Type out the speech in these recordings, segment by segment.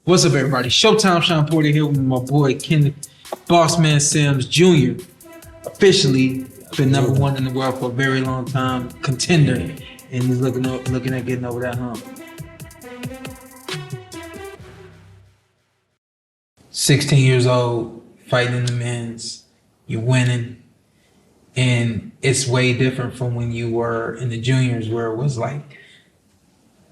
What's up, everybody? Showtime, Shawn Porter here with my boy Kenneth Bossman Sims Jr. Officially been number one in the world for a very long time, contender, and he's looking at getting over that hump. 16 years old, fighting in the men's, you're winning, and it's way different from when you were in the juniors, where it was like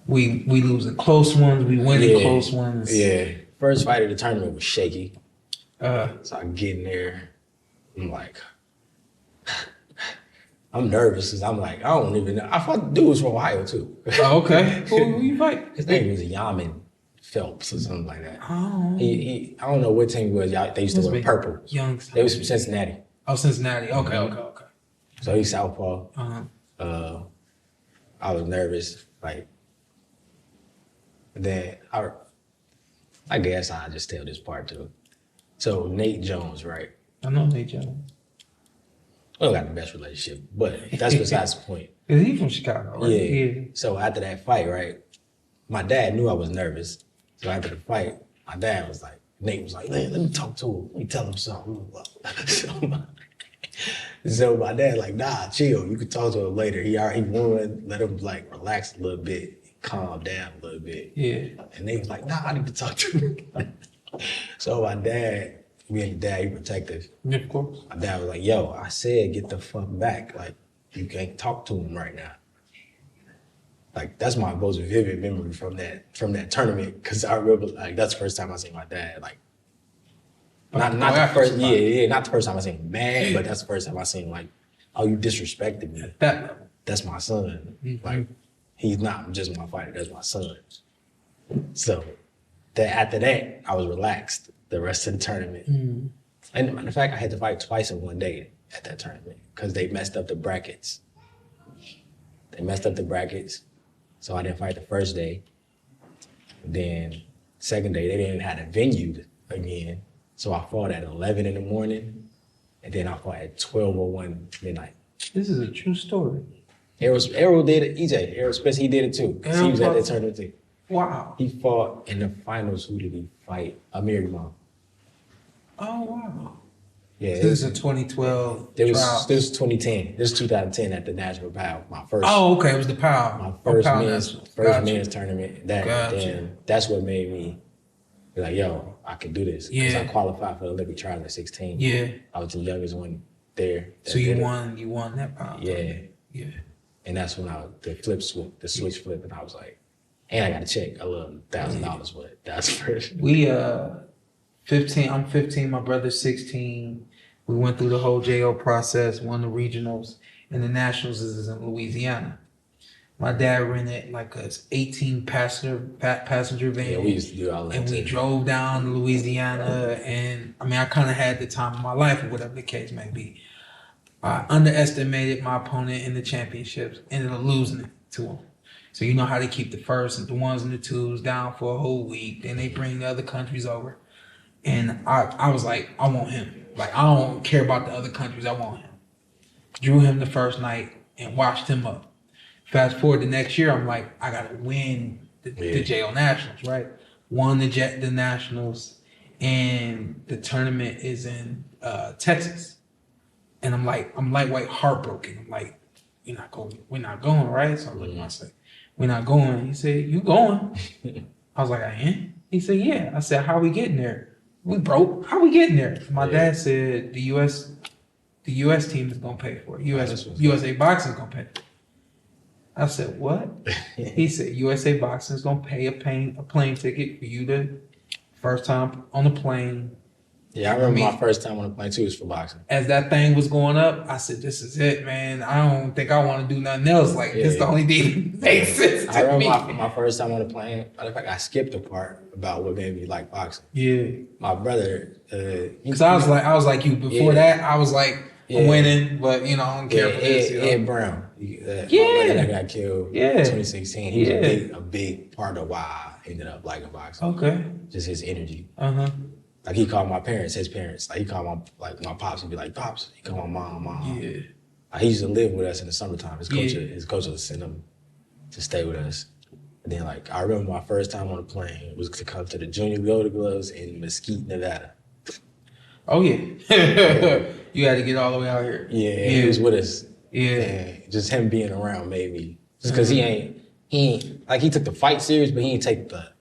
we losing close ones, we winning close ones. Yeah. First fight of the tournament was shaky. So I get in there, I'm like, I'm nervous because I'm like, I don't even know. I fought dudes from Ohio too. Oh, okay. Who you fight? His name was Yaman Phelps or something like that. Oh. He I don't know what team he was. They used to wear purple. They was from Cincinnati. Oh, Cincinnati. Okay. So he's southpaw. Uh-huh. I was nervous. Like, then I guess I'll just tell this part too. So Nate Jones, right? I know Nate Jones. We don't got the best relationship, but that's besides the point. Is he from Chicago, right? Yeah. So after that fight, right, my dad knew I was nervous. So after the fight, my dad was like, Nate was like, let me talk to him. Let me tell him something. So my dad like, nah, chill. You can talk to him later. He already won. Let him like relax a little bit, calm down a little bit. Yeah. And they was like, nah, I need to talk to him. So my dad, me and dad, he protective. Yeah, of course. My dad was like, yo, I said get the fuck back. Like, you can't talk to him right now. Like, that's my most vivid memory from that tournament. Cause I remember like that's the first time I seen my dad. Like, not the first time I seen him mad, but that's the first time I seen like, oh, you disrespected me. That level. That's my son. Mm-hmm. Like, he's not just my fighter, that's my son. So after that, I was relaxed the rest of the tournament. Mm. And matter of fact, I had to fight twice in one day at that tournament because they messed up the brackets. So I didn't fight the first day. Then second day, they didn't have a venue again. So I fought at 11 in the morning, and then I fought at 12:01 midnight. This is a true story. Errol did it. Errol Spence, he did it too. He was at that tournament too. Wow. He fought in the finals. Who did he fight? Amir Imam. Oh, wow. Yeah. This is a 2012 This trial. was 2010. This was 2010 at the National Power. My first. Oh, okay. It was the Power. My first Gotcha. men's tournament. That's what made me be like, yo, I can do this. Because I qualified for the Olympic trials at 16. Yeah. I was the youngest one there. So you won that Power. Yeah. Yeah. And that's when the switch flip, and I was like, and I got a check. I love $1,000, but that's first. I'm 15, my brother's 16. We went through the whole JO process, won the regionals, and the nationals is in Louisiana. My dad rented like a 18 passenger van. Yeah, we used to do all that. And we drove down to Louisiana, and I mean, I kind of had the time of my life, or whatever the case may be. I underestimated my opponent in the championships, ended up losing it to him. So you know how they keep the first and the ones and the twos down for a whole week. Then they bring the other countries over. And I was like, I want him. Like, I don't care about the other countries. I want him. Drew him the first night and washed him up. Fast forward the next year, I'm like, I got to win the JO Nationals, right? Won the Nationals, and the tournament is in Texas. And I'm lightweight heartbroken. I'm like, we're not going, right? So I'm looking at myself, we're not going. He said, you going? I was like, I am? He said, yeah. I said, how we getting there? We broke. How we getting there? My dad said the U.S. team is gonna pay for it. USA Boxing is gonna pay. I said, what? He said, USA Boxing is gonna pay a plane ticket for you to first time on the plane. Yeah, I remember my first time on the plane too was for boxing. As that thing was going up, I said, this is it, man. I don't think I want to do nothing else. Like, this is the only thing that makes sense to me. I remember my first time on the plane. Matter of fact, I skipped the part about what made me like boxing. Yeah. My brother, because I was like you before that. I was like, I'm winning, but I don't care for this. Ed Brown, my brother that got killed in 2016. He was a big part of why I ended up liking boxing. Okay. Just his energy. Like, he called my parents his parents. Like, he called my pops and be like, Pops. He called my mom. Yeah. Like, he used to live with us in the summertime. His coach would send him to stay with us. And then like I remember my first time on a plane was to come to the Junior Golden Gloves in Mesquite, Nevada. Oh yeah. Yeah. You had to get all the way out here. Yeah, he was with us. Yeah. And just him being around made me, just because he ain't, like he took the fight serious, but he ain't take the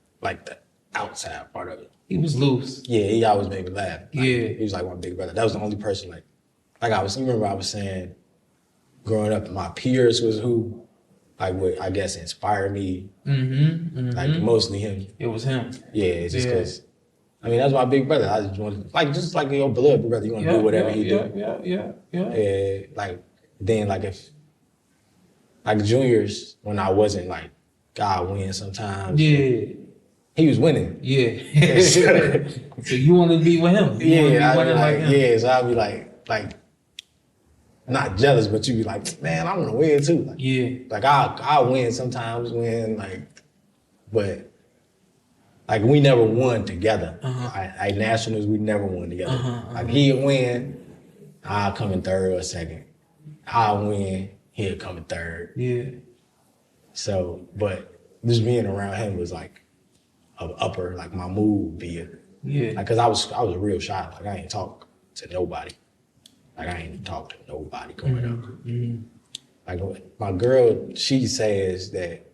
outside part of it. He was loose. Yeah, he always made me laugh. Like, Yeah. He was like my big brother. That was the only person you remember I was saying, growing up, my peers was who, like what I guess inspired me. Like mostly him. It was him. Yeah, just because. I mean, that's my big brother. I just want just like your beloved brother. You want to do whatever he do. Yeah. Like then, like if like juniors, when I wasn't like God win sometimes. Yeah. He was winning. Yeah. So you wanted to be with him. So I'd be like not jealous, but you be like, man, I want to win too. Like, yeah. Like I'll win sometimes, but like we never won together. Like nationals, we never won together. Like he'd win, I'll come in third or second. I'll win, he'll come in third. Yeah. So, but just being around him was like an upper, like my mood would be like, cause I was a real shy. Like I ain't talk to nobody. Like I ain't talk to nobody growing up. Like my girl, she says that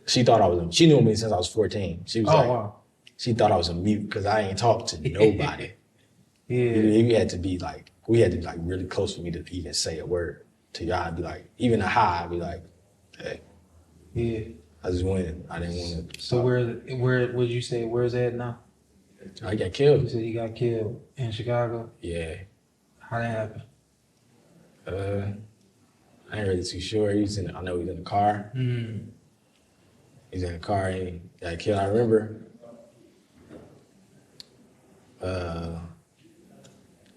she knew me since I was 14. She was she thought I was a mute because I ain't talk to nobody. We had to be like really close for me to even say a word to y'all. I'd be like, even a hi, I'd be like, hey. Yeah. I just went. I didn't want to. So where would you say, where's Ed now? I got killed. You said he got killed in Chicago? Yeah. How'd that happen? I ain't really too sure. I know he was in the car. He's in the car and he got killed. I remember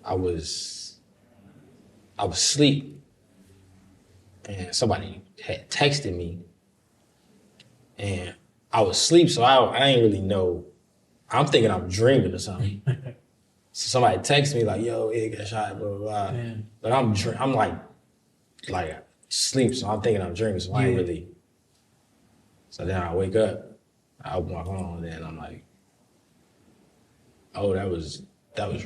I was asleep and somebody had texted me and I was asleep, so I ain't really know. I'm thinking I'm dreaming or something. So somebody texted me like, yo, Ed got shot, blah, blah, blah. Yeah. But I'm like sleep, so I'm thinking I'm dreaming, so I ain't really. So then I wake up, I open my phone, and then I'm like, oh, that was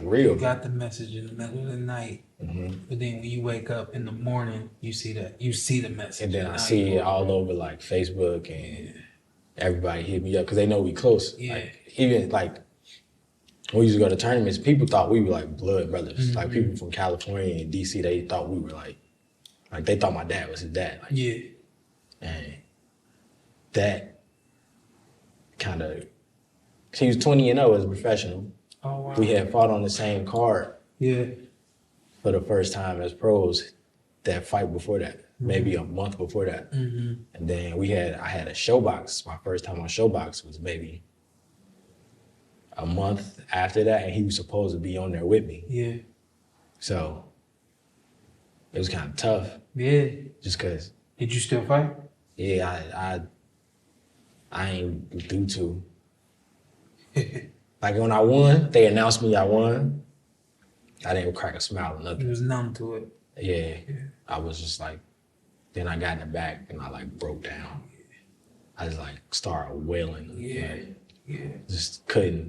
real. You got the message in the middle of the night, but then when you wake up in the morning, you see the message. And then I see it all over like Facebook, and everybody hit me up because they know we close. Yeah. Like, even like when we used to go to tournaments, people thought we were like blood brothers. Like people from California and DC, they thought we were like they thought my dad was his dad. Like, yeah. And that kind of, he was 20-0 as a professional. Oh, wow. We had fought on the same card. Yeah. For the first time as pros, that fight before that, maybe a month before that. And then I had a Showbox. My first time on Showbox was maybe a month after that, and he was supposed to be on there with me. Yeah. So it was kind of tough. Yeah. Just cause. Did you still fight? Yeah, I ain't due to. Like when I won, they announced me I won. I didn't crack a smile or nothing. You was numb to it. Yeah. I was just like, then I got in the back and I like broke down. I just like started wailing.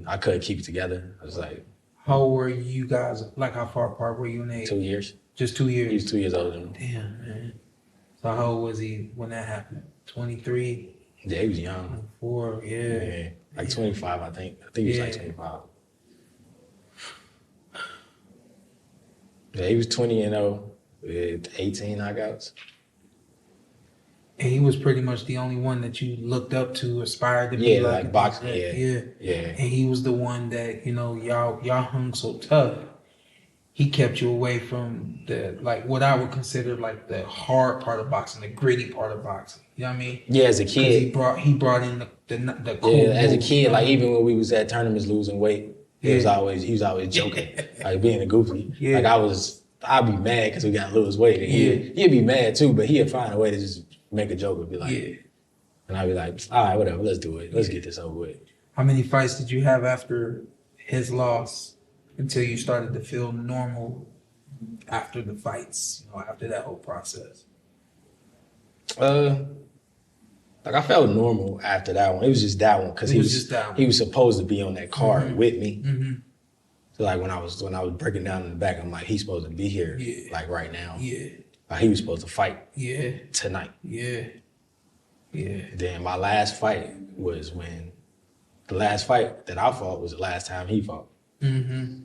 I couldn't keep it together. I was like. How old were you guys? Like how far apart were you in age? 2 years. Just 2 years? He was 2 years older than me. Damn, man. So how old was he when that happened? 23? Yeah, he was young. 24, yeah. Like 25, I think. I think he was like 25. Yeah, he was 20-0 with 18 knockouts. And he was pretty much the only one that you looked up to, aspired to be like boxing. Yeah. And he was the one that, y'all hung so tough. He kept you away from the, like, what I would consider like the hard part of boxing, the gritty part of boxing. You know what I mean? Yeah, as a kid. He brought in the cool. Yeah, as a kid, like even when we was at tournaments losing weight, he was always joking, like being a goofy. Yeah. Like I'd be mad because we got to lose weight, and he'd be mad too, but he'd find a way to just make a joke and be like, and I'd be like, all right, whatever, let's do it, let's get this over with. How many fights did you have after his loss until you started to feel normal after the fights? After that whole process. Like I felt normal after that one. It was just that one because he was supposed to be on that card with me. Mm-hmm. So like when I was breaking down in the back, I'm like, he's supposed to be here, like right now. Yeah. Like he was supposed to fight. Tonight. Yeah. Then my last fight was when the last fight that I fought was the last time he fought. Mm-hmm.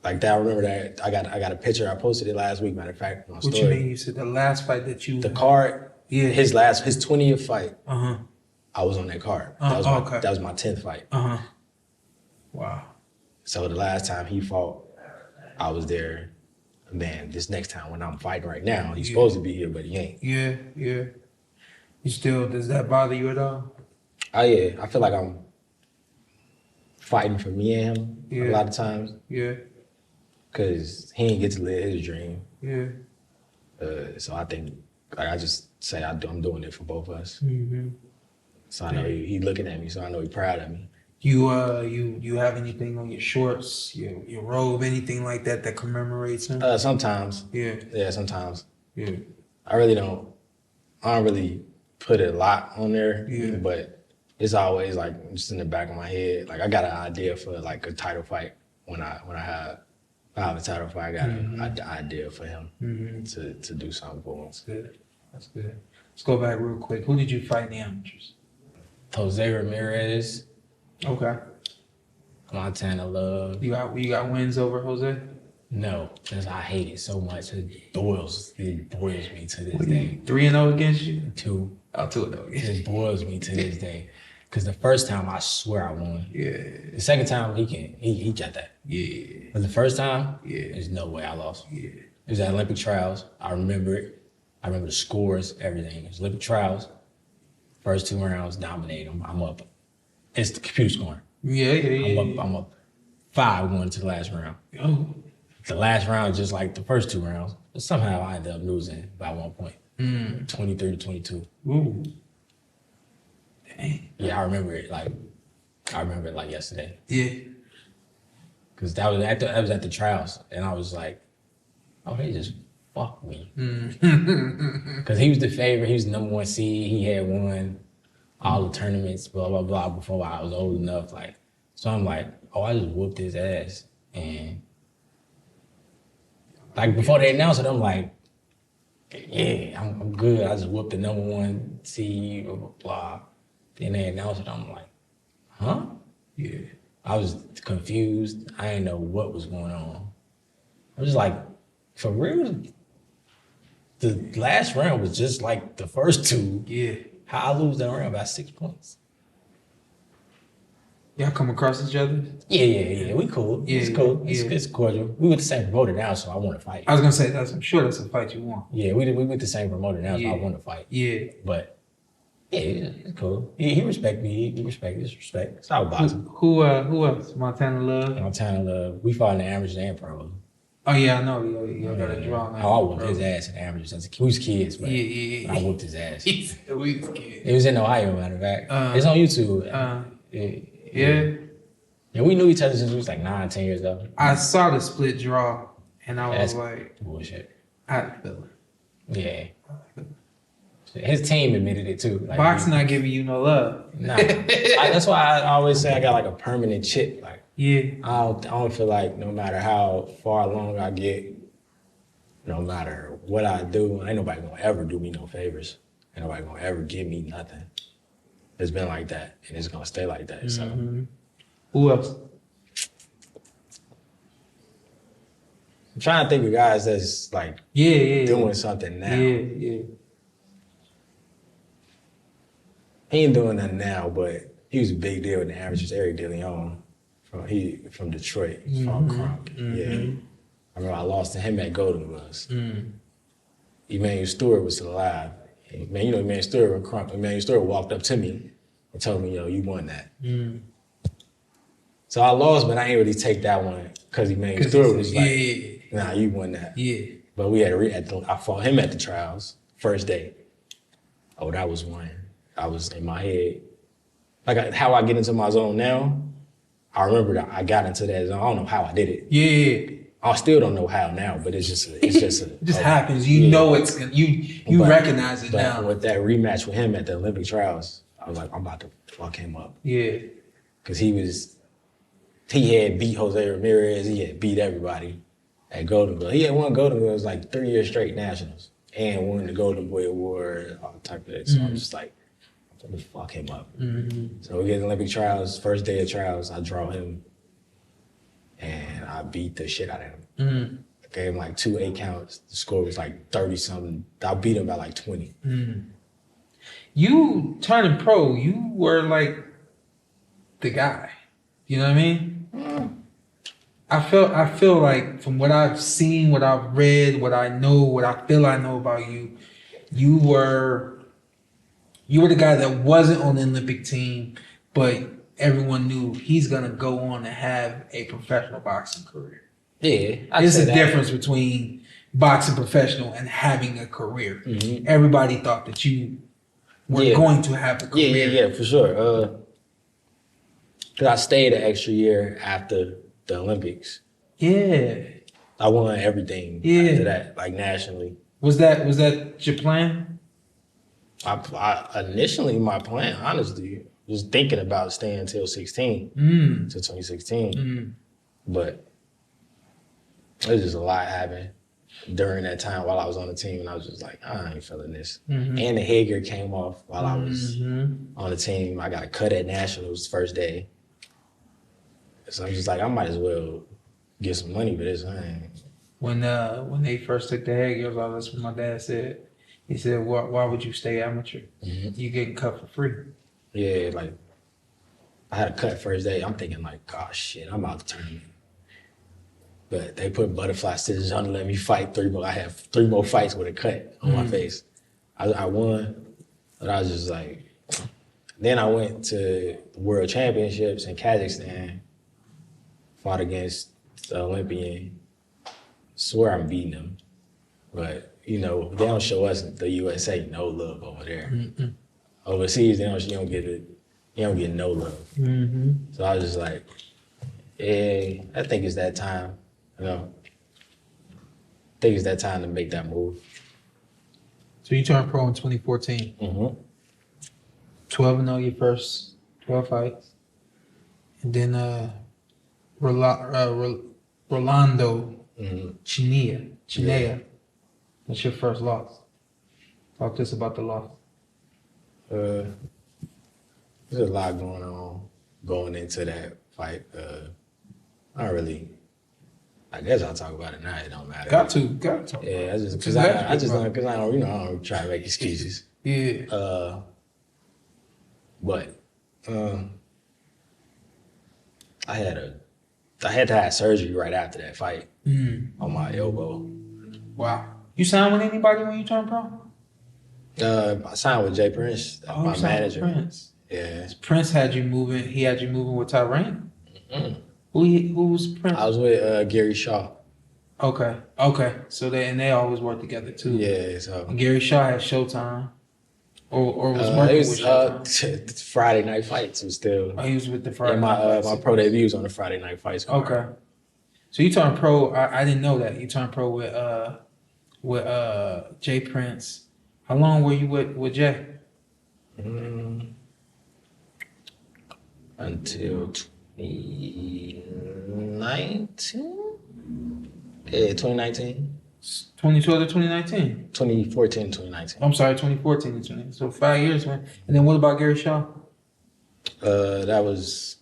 Like that, I remember that. I got a picture. I posted it last week. Matter of fact, my story. What you mean? You said the last fight that you the card. Yeah. His 20th fight. I was on that card. That was my 10th fight. Wow. So the last time he fought, I was there. And then this next time when I'm fighting right now, he's supposed to be here, but he ain't. Yeah. You still, does that bother you at all? Oh yeah. I feel like I'm fighting for me and him a lot of times. Yeah. Cause he ain't get to live his dream. Yeah. So I think, like I just say I'm doing it for both of us. Mm-hmm. So I know he looking at me, so I know he proud of me. You have anything on your shorts, your robe, anything like that commemorates him? Sometimes. Yeah, sometimes. Yeah. I don't really put a lot on there, but it's always like just in the back of my head. Like I got an idea for like a title fight when I have a title fight. I got an idea for him to do something for him. That's good. Let's go back real quick. Who did you fight in the amateurs? Jose Ramirez. Okay. Montana Love. You got wins over Jose? No, because I hate it so much. It boils me to this day. 3-0 against you? 2. Oh, 2-0 against you. It boils me to this day. Because the first time, I swear I won. Yeah. The second time, he got that. Yeah. But the first time, there's no way I lost. Yeah. It was at Olympic trials. I remember it. I remember the scores, everything. It was Olympic trials. First 2 rounds, dominate them. I'm up. It's the computer scoring. Yeah. I'm up 5-1 to the last round. Oh. The last round, just like the first 2 rounds, but somehow I ended up losing by 1 point. 23-22. Ooh. Dang. Yeah, I remember it like yesterday. Yeah. Cause that was at the trials, and I was like, oh, they just fucked me. Cause he was the favorite. He was the number 1 seed. He had won all the tournaments, blah blah blah, before I was old enough. Like, so I'm like, oh, I just whooped his ass, and like before they announced it, I'm like, yeah, I'm good. I just whooped the number 1 seed, blah blah blah. Then they announced it, I'm like, huh? Yeah. I was confused. I didn't know what was going on. I was like, for real? The last round was just like the first 2. Yeah. How I lose that round by 6 points? Y'all come across each other? Yeah. We cool. Yeah, it's cool. It's cordial. We with the same promoter now, so I want to fight. I was gonna say I'm sure that's a fight you want. Yeah, we with the same promoter now, so I want to fight. Yeah. But yeah, it's cool. He respect me. He respect disrespect. It's all boxing. Who else? Montana Love. We fought in the amateurs and pros. Oh yeah, I know. You got a draw. I whooped his ass in the amateurs since we was kids, but I whooped his ass. We was kids. It was in Ohio, matter of fact. It's on YouTube. Yeah, we knew each other since we was like 9, 10 years old. I saw the split draw, and I was like, bullshit. I feel it. Yeah. His team admitted it too. Like, boxing not giving you no love. Nah. That's why I always say I got like a permanent chip. Like, I don't feel like no matter how far along I get, no matter what I do, ain't nobody gonna ever do me no favors. Ain't nobody gonna ever give me nothing. It's been like that, and it's gonna stay like that. So, who else? I'm trying to think of guys that's like doing something now. Yeah. He ain't doing nothing now, but he was a big deal in the amateurs. Eric DeLeon from Detroit, from Crunk. Yeah. I remember I lost to him at Golden Gloves. Emmanuel Stewart was still alive. Man, you know Emmanuel Stewart from Crunk. Emmanuel Stewart walked up to me and told me, yo, you won that. So I lost, but I ain't really take that one because Emmanuel Stewart was like, nah, you won that. Yeah. But we had I fought him at the trials, first day. Oh, that was one. I was in my head. Like how I get into my zone now, I remember that I got into that zone. I don't know how I did it. Yeah. I still don't know how now, but it's just it just happens. You know you recognize it but now. With that rematch with him at the Olympic trials, I was like, I'm about to fuck him up. Yeah. Because he had beat Jose Ramirez, he had beat everybody at Golden Glove. He had won Golden Glove, it was like 3 years straight nationals and won the Golden Boy Award, all type of that. So I'm just like, I'm gonna fuck him up. So we get the Olympic trials, first day of trials, I draw him and I beat the shit out of him. I gave him like 2 8 counts. The score was like 30-something. I beat him by like 20. You turning pro, you were like the guy. You know what I mean? I feel like from what I've seen, what I've read, what I know, what I feel I know about you, you were the guy that wasn't on the Olympic team, but everyone knew he's gonna go on to have a professional boxing career. Yeah. There's a difference between boxing professional and having a career. Everybody thought that you were going to have a career. Yeah, for sure. Cause I stayed an extra year after the Olympics. Yeah. I won everything after that, like nationally. Was that your plan? I initially my plan, honestly, was thinking about staying until 16, until 2016. But there's just a lot happened during that time while I was on the team, and I was just like, I ain't feeling this. And the headgear came off while I was on the team. I got a cut at nationals first day. So I'm just like, I might as well get some money for this. When they first took the headgear, that's what my dad said. He said, why would you stay amateur? You getting cut for free. Yeah, like I had a cut first day. I'm thinking like, oh shit, I'm out the tournament. But they put butterfly stitches on to let me fight 3 more. I have 3 more fights with a cut on my face. I won, but I was just like, then I went to World Championships in Kazakhstan, fought against the Olympian. Swear I'm beating them. But, you know, they don't show us the USA no love over there. Overseas, you don't get no love. So I was just like, yeah, I think it's that time. You know, I think it's that time to make that move. So you turned pro in 2014. 12-0 your first 12 fights. And then Rolando Chinea. That's your first loss. Talk to us about the loss. There's a lot going into that fight. I guess I'll talk about it now. It don't matter. Got to. Yeah, because I don't try to make excuses. Yeah. But I had to have surgery right after that fight on my elbow. Wow. You signed with anybody when you turned pro? I signed with Jay Prince, my manager. Prince. Yeah. Prince had you moving. He had you moving with Tyrann? Who was Prince? I was with Gary Shaw. Okay. So they always work together too. Yeah. So and Gary Shaw had Showtime, or was working with Showtime. Friday night fights was still. Oh, he was with the Friday. night fights. My pro debut was on the Friday night fights. Okay. So you turned pro. I didn't know that you turned pro with Jay Prince. How long were you with Jay? Until 2019? Yeah, 2019. 2012 to 2019? 2014, 2019. I'm sorry, 2014 to 2019. So 5 years, man. And then what about Gary Shaw? That was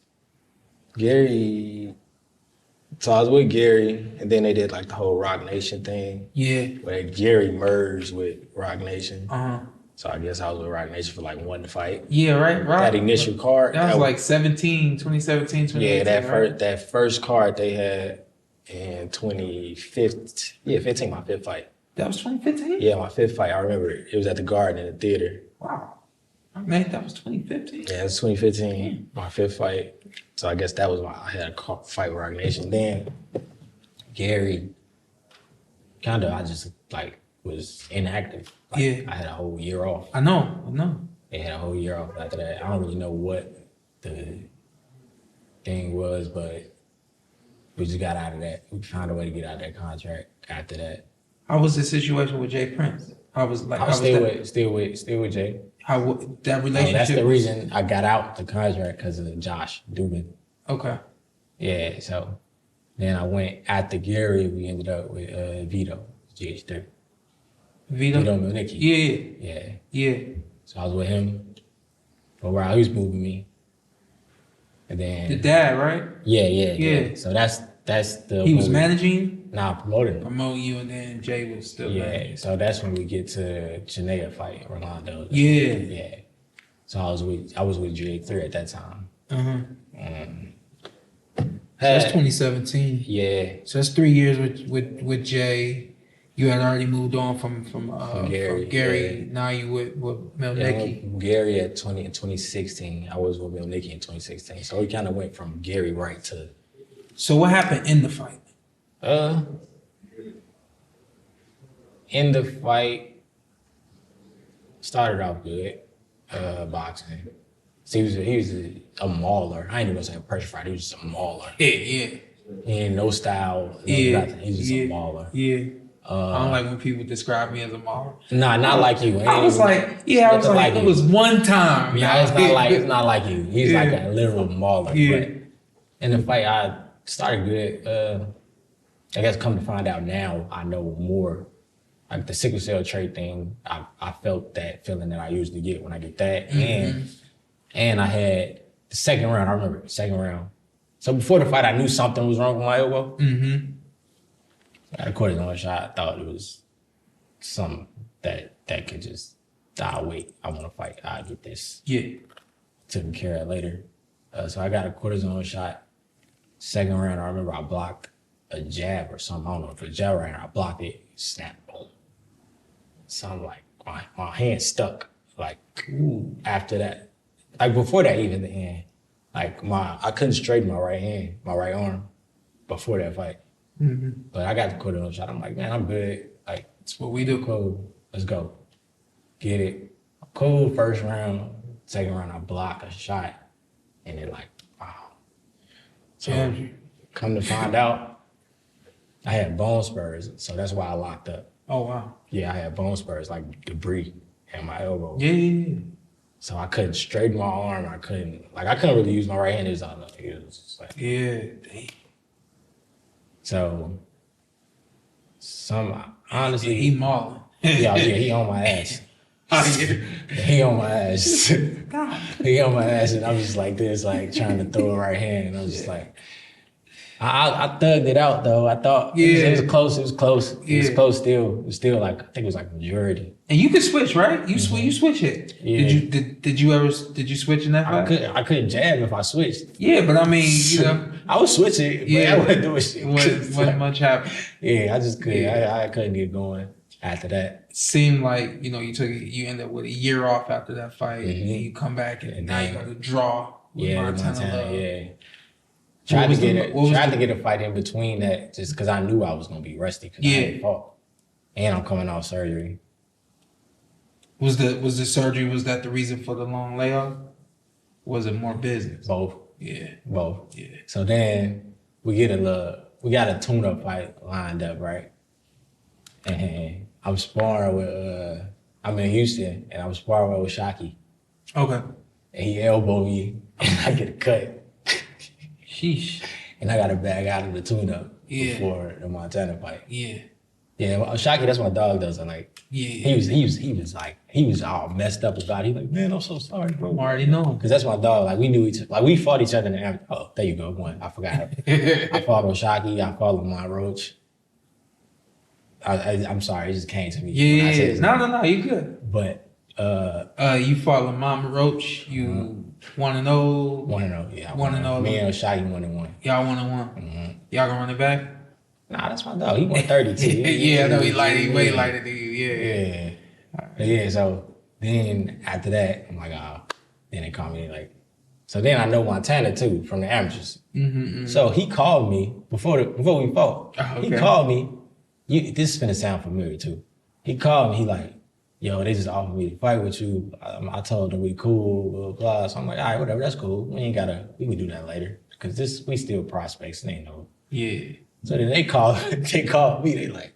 Gary. So I was with Gary, and then they did like the whole Rock Nation thing. Yeah. Where Gary merged with Rock Nation. Uh-huh. So I guess I was with Rock Nation for like 1 fight. Yeah, right. That initial card. That was like 2017, 2018. Yeah, that first card they had in 2015. Yeah, 15, my 5th fight. That was 2015? Yeah, my 5th fight. I remember it. It was at the Garden in the theater. Wow. Man, that was 2015. Yeah, it was 2015, my 5th fight. So I guess that was I had a fight with Rock Nation. Then Gary, I just like was inactive. Like, yeah. I had a whole year off. I know. They had a whole year off after that. I don't really know what the thing was, but we just got out of that. We found a way to get out of that contract after that. How was the situation with Jay Prince? I was still with Jay. How that relationship? That's the reason I got out the contract, because of Josh Dubin. Okay. Yeah, so then I went after Gary. We ended up with Vito, GH3. Vito Milnicki. Yeah. So I was with him for a while. He was moving me, and then the dad, right? Yeah. So that's the. He was managing. Promoting you, and then Jay was still. Yeah. So that's when we get to Janea fight Rolando. Yeah. So I was with GH3 at that time. So that's 2017. Yeah. So that's 3 years with Jay. You had already moved on from Gary. Yeah. Now you with Milnicki. Yeah, Gary in 2016. I was with Milnicki in 2016. So we kind of went from Gary right to. So what happened in the fight? In the fight, started off good, boxing. So he was a mauler. I ain't even gonna say a pressure fighter. He was just a mauler. Yeah. He ain't no style, nothing. He's just a mauler. Yeah. I don't like when people describe me as a mauler. Nah, not like you. I was like, it was one time. Yeah, it's not like you. He's like a literal mauler. Yeah. But in the fight, I started good. I guess come to find out now, I know more. Like the sickle cell trait thing, I felt that feeling that I usually get when I get that. And I had the second round, I remember the second round. So before the fight, I knew something was wrong with my elbow. I had a cortisone shot. I thought it was something that could just die. Wait, I want to fight. I'll get this taken care of later. So I got a cortisone shot. Second round, I remember I blocked a jab or something. I don't know if it was a jab or I blocked it, snapped, boom. So I'm like, my hand stuck. Like, after that, like before that even, the hand, like I couldn't straighten my right hand, my right arm before that fight. But I got the cortisone shot. I'm like, man, I'm good. Like, that's what we do. Cool, let's go. Get it. Cool, first round. Second round, I block a shot. And then like, wow. So come to find out, I had bone spurs. So that's why I locked up. Oh, wow. Yeah, I had bone spurs, like debris in my elbow. Yeah. So I couldn't straighten my arm. I couldn't really use my right hand. It was just like. Yeah, dang. So, honestly. He mauling. Yeah, he on my ass. He on my ass. He on my ass, and I'm just like this, like trying to throw a right hand. And I was just like, I thugged it out though. I thought it was close. It was close. It was close still. It was still like, I think it was like majority. And you could switch, right? You switch it. Yeah. Did you switch in that fight? I couldn't jab if I switched. Yeah, but I mean, I was switching, but I wasn't doing shit. Wasn't much happening. Yeah, I just couldn't. Yeah. I couldn't get going after that. It seemed like, you end up with a year off after that fight, and you come back and now you got to draw with Montana. Yeah. Tried to get a fight in between that just because I knew I was gonna be rusty because I hadn't fought, and I'm coming off surgery. Was the surgery, was that the reason for the long layoff? Was it more business? Both. Yeah. Both. Yeah. So then we got a tune-up fight lined up, right? And I'm sparring with I'm in Houston and I'm sparring with Shockey. Okay. And he elbowed me and I get a cut. Sheesh. And I got to back out of the tune-up before the Montana fight. Yeah. Yeah, Shockey, that's my dog does. And like, he was all messed up about it. He's like, man, I'm so sorry, bro. I already know. Because that's my dog. Like, we knew each other. Like, we fought each other in the amateur. Oh, there you go. One. I forgot. I fought on Shockey. I fought on my Roach. I'm sorry. It just came to me. Yeah. No. You good. But, you fought Lamont Roach. You 1-0. 1-0, yeah. 1-0. Me and Shockey 1-1. Y'all 1-1. Y'all gonna run it back? Nah, that's my dog. He 132. Yeah, I know he way lighter than you. Yeah. Yeah, so then after that, I'm like, then they call me like, so then I know Montana too from the amateurs. So he called me before we fought. Oh, okay. He called me. This is finna sound familiar too. He called me. He like, yo, they just offered me to fight with you. I told them we cool, blah, blah. So I'm like, all right, whatever, that's cool. We can do that later. Cause we still prospects, and they know. Yeah. So then they called me. They like,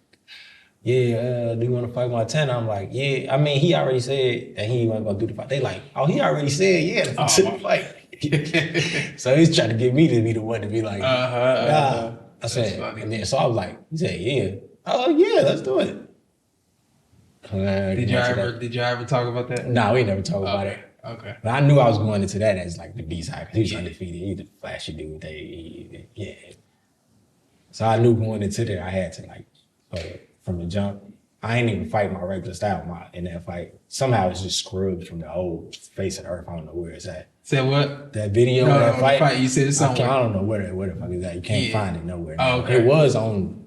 yeah, do you want to fight Montana? I'm like, yeah. I mean, he already said that he wasn't gonna do the fight. They like, oh, he already said yeah to the fight. So he's trying to get me to be the one to be like, nah. I said, and then so I was like, he said, yeah. Oh yeah, let's do it. Did y'all ever talk about that? Nah, we never talk about it. Okay. But I knew I was going into that as like the B side because he was undefeated. He's a flashy dude. Yeah. So I knew going into there, I had to like, from the jump, I ain't even fight my regular style in that fight. Somehow it's just scrubbed from the old face of the earth. I don't know where it's at. Said what? That video of that fight. You said it's somewhere. I don't know where the fuck is that. You can't find it nowhere. Oh, okay. It was on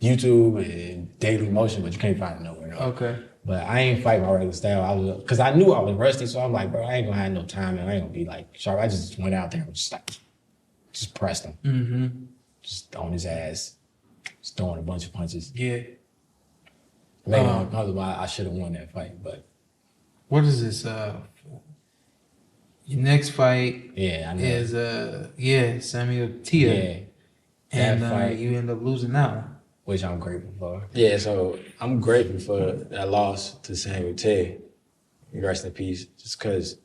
YouTube and Daily Motion, but you can't find it nowhere. Okay. But I ain't fight my regular style. Because I knew I was rusty, so I'm like, bro, I ain't gonna have no time and I ain't gonna be like sharp. I just went out there and just pressed him. Mm-hmm. Just on his ass. Just throwing a bunch of punches. Yeah. Maybe I should have won that fight, but. What is this? Your next fight I know. is Samuel Tia. Yeah. And fight, you end up losing that one. Which I'm grateful for. Yeah, so I'm grateful for that loss to Samuel Tia. Rest in peace. Just because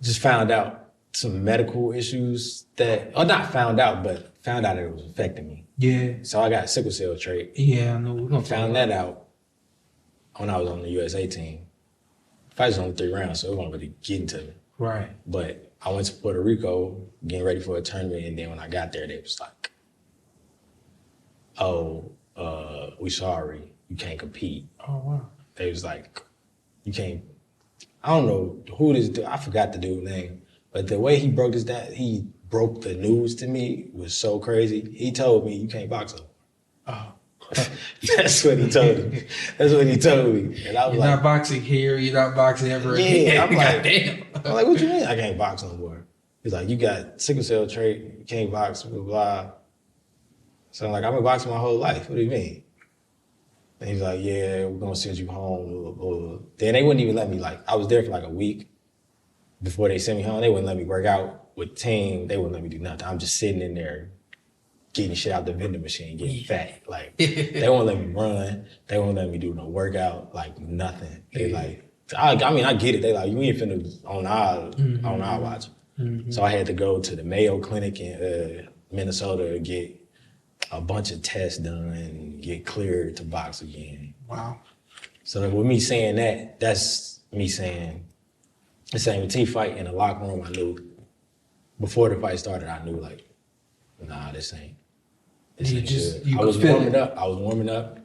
just found out some medical issues that, or not found out, but found out it was affecting me. Yeah. So I got sickle cell trait. Yeah, I know. We're gonna found that out when I was on the USA team. The fight was only 3 rounds, so it wasn't really getting to me. Right. But I went to Puerto Rico, getting ready for a tournament, and then when I got there, they was like, oh, we sorry, you can't compete. Oh, wow. They was like, you can't, I don't know who this dude, I forgot the dude's name, but the way he broke this down, he broke the news to me was so crazy. He told me, you can't box him. Oh. That's what he told me. That's what he told me. And I was you're like, not boxing here, you're not boxing ever again. I'm like, damn. I'm like, what you mean I can't box no more? He's like, you got sickle cell trait, you can't box, blah, blah. So I'm like, I've been boxing my whole life. What do you mean? And he's like, yeah, we're gonna send you home. Blah, blah, blah. Then they wouldn't even let me, I was there for like a week before they sent me home. They wouldn't let me work out with the team. They wouldn't let me do nothing. I'm just sitting in there getting shit out the vending machine, getting fat. Like, they won't let me run. They won't let me do no workout, nothing. They I get it. They like, you ain't finna on our watch. Mm-hmm. So I had to go to the Mayo Clinic in Minnesota to get a bunch of tests done and get cleared to box again. Wow. So with me saying that, that's me saying the same T fight in the locker room. I knew before the fight started, I knew nah, this ain't good. I was warming up.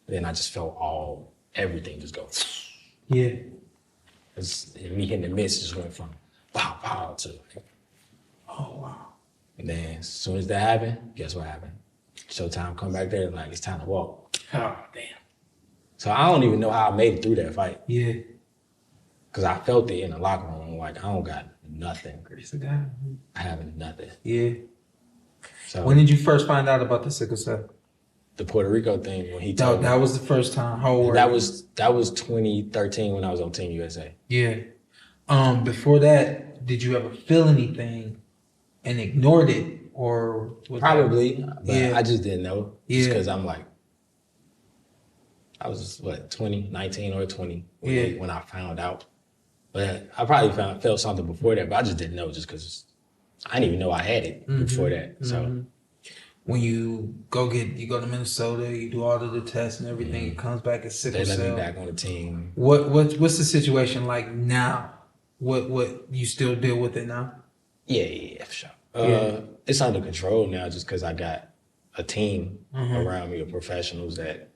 Then I just felt everything just go. Yeah. Me hitting the mitts just went from pow, pow to. Oh, wow. And then as soon as that happened, guess what happened? Showtime come back there, it's time to walk. Oh, damn. So I don't even know how I made it through that fight. Yeah. Because I felt it in the locker room. I don't got nothing. Grace of God. I have nothing. Yeah. So when did you first find out about the sickle cell? The Puerto Rico thing, when he told me. That was the first time. How old were that you? was 2013 when I was on Team USA. Yeah. Before that, did you ever feel anything and ignored it? Or probably, but I just didn't know. Just because I'm I was 20, 19 or 20 when I found out. But I probably felt something before that, but I just didn't know just because I didn't even know I had it before that. So when you go to Minnesota, you do all of the tests and everything, it comes back as sickle cell. They let me back on the team. What's the situation like now? What you still deal with it now? Yeah, for sure. It's under control now just because I got a team around me of professionals that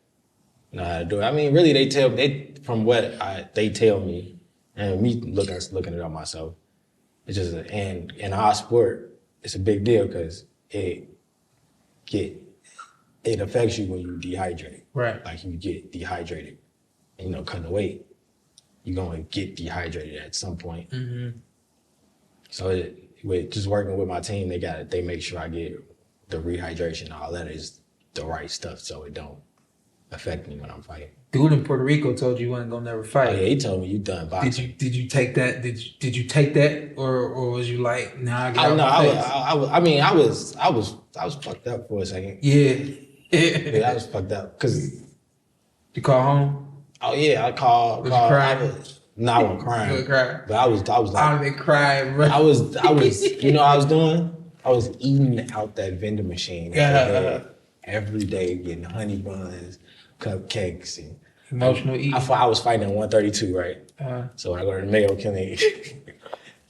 know how to do it. I mean, really, they tell me, and me looking it up myself, it's just, and in our sport, it's a big deal because it affects you when you dehydrate. Right. Like you get dehydrated, and cutting the weight, you're going to get dehydrated at some point. Mm-hmm. So with just working with my team, they make sure I get the rehydration, all that is the right stuff, so it don't affect me when I'm fighting. Dude in Puerto Rico told you wasn't gonna never Oh, fight. yeah, he told me you done boxing. Did you take that? Did you take that, or was you like, nah, I get out No, my face? I was fucked up for a second. Yeah. Yeah, I was fucked up because. You call home? Oh yeah, I called. Was you crying? I wasn't crying. You were crying? But I was like, I've been crying, bro. I was, you know what I was doing? I was eating out that vending machine every day, getting honey buns, cupcakes, and Emotional eating. I was fighting at 132, right? So when I go to the Mayo Clinic,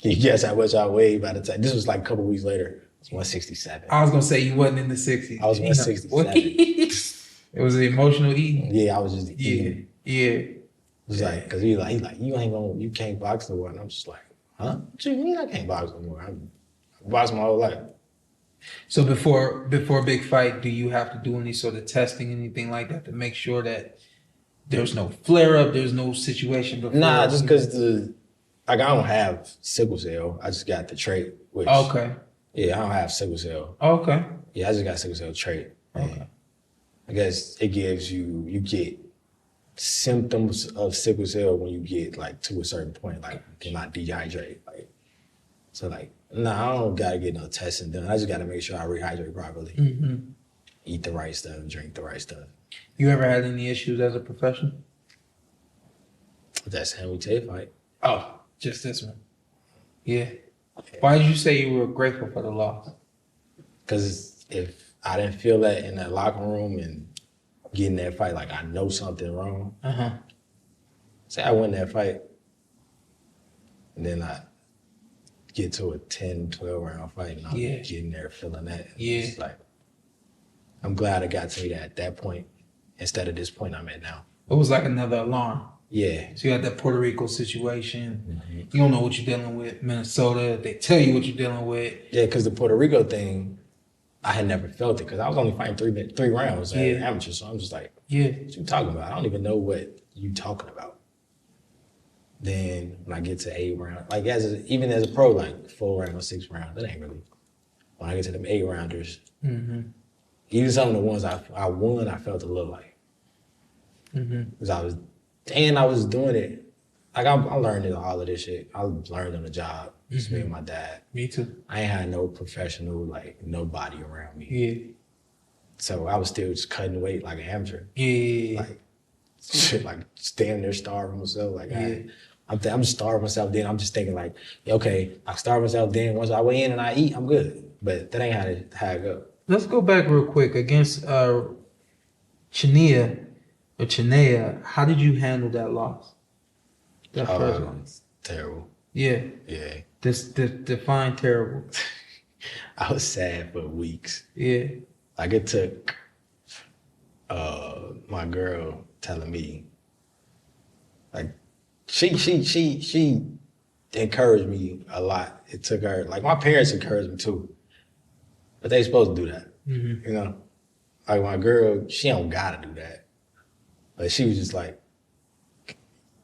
you guess how much I weighed by the time. This was like a couple weeks later. It's 167. I was gonna say you wasn't in the 60s. I was 167. It was the emotional eating. Yeah, I was just eating. Yeah. It was like, because he's like, you can't box no more. And I'm just like, huh? What you mean I can't box no more? I've boxed my whole life. So before big fight, do you have to do any sort of testing, anything like that, to make sure that there's no flare up, there's no situation before? Nah, just because I don't have sickle cell. I just got the trait. Which, okay. Yeah, I don't have sickle cell. Okay. Yeah, I just got sickle cell trait. Okay. I guess it gives you get symptoms of sickle cell when you get like to a certain point, like you're not dehydrated. Like, so like, nah, I don't gotta get no testing done. I just gotta make sure I rehydrate properly, eat the right stuff, drink the right stuff. You ever had any issues as a professional? That's how we take fight. Oh, just this one. Yeah. Why did you say you were grateful for the loss? Because if I didn't feel that in that locker room and getting that fight, like I know something wrong. Say I win that fight, and then I get to a 10, 12 round fight, and I'm getting there feeling that. It's like, I'm glad I got to me at that point instead of this point I'm at now. It was like another alarm. Yeah. So you got that Puerto Rico situation. You don't know what you're dealing with. Minnesota, they tell you what you're dealing with. Yeah, because the Puerto Rico thing, I had never felt it because I was only fighting three rounds at amateur. So I'm just like, what you talking about? I don't even know what you talking about. Then when I get to 8 rounds, like even as a pro, like 4 rounds, 6 rounds, that ain't really. When I get to them 8 rounders, even some of the ones I won, I felt a little like. Because I was doing it. Like I learned all of this shit. I learned on the job. Just me and my dad. Me too. I ain't had no professional, like nobody around me. Yeah. So I was still just cutting weight like an amateur. Yeah. Like shit, like standing there starving myself. Like I'm starving myself. Then I'm just thinking like, okay, I starve myself. Then once I weigh in and I eat, I'm good. But that ain't how it go. Let's go back real quick against Chinea. How did you handle that loss? That first one. Terrible. Yeah. Yeah. Define terrible. I was sad for weeks. Yeah. Like it took my girl telling me, like she encouraged me a lot. It took her, like my parents encouraged me too, but they supposed to do that. You know, like my girl, she don't gotta do that. But she was just like,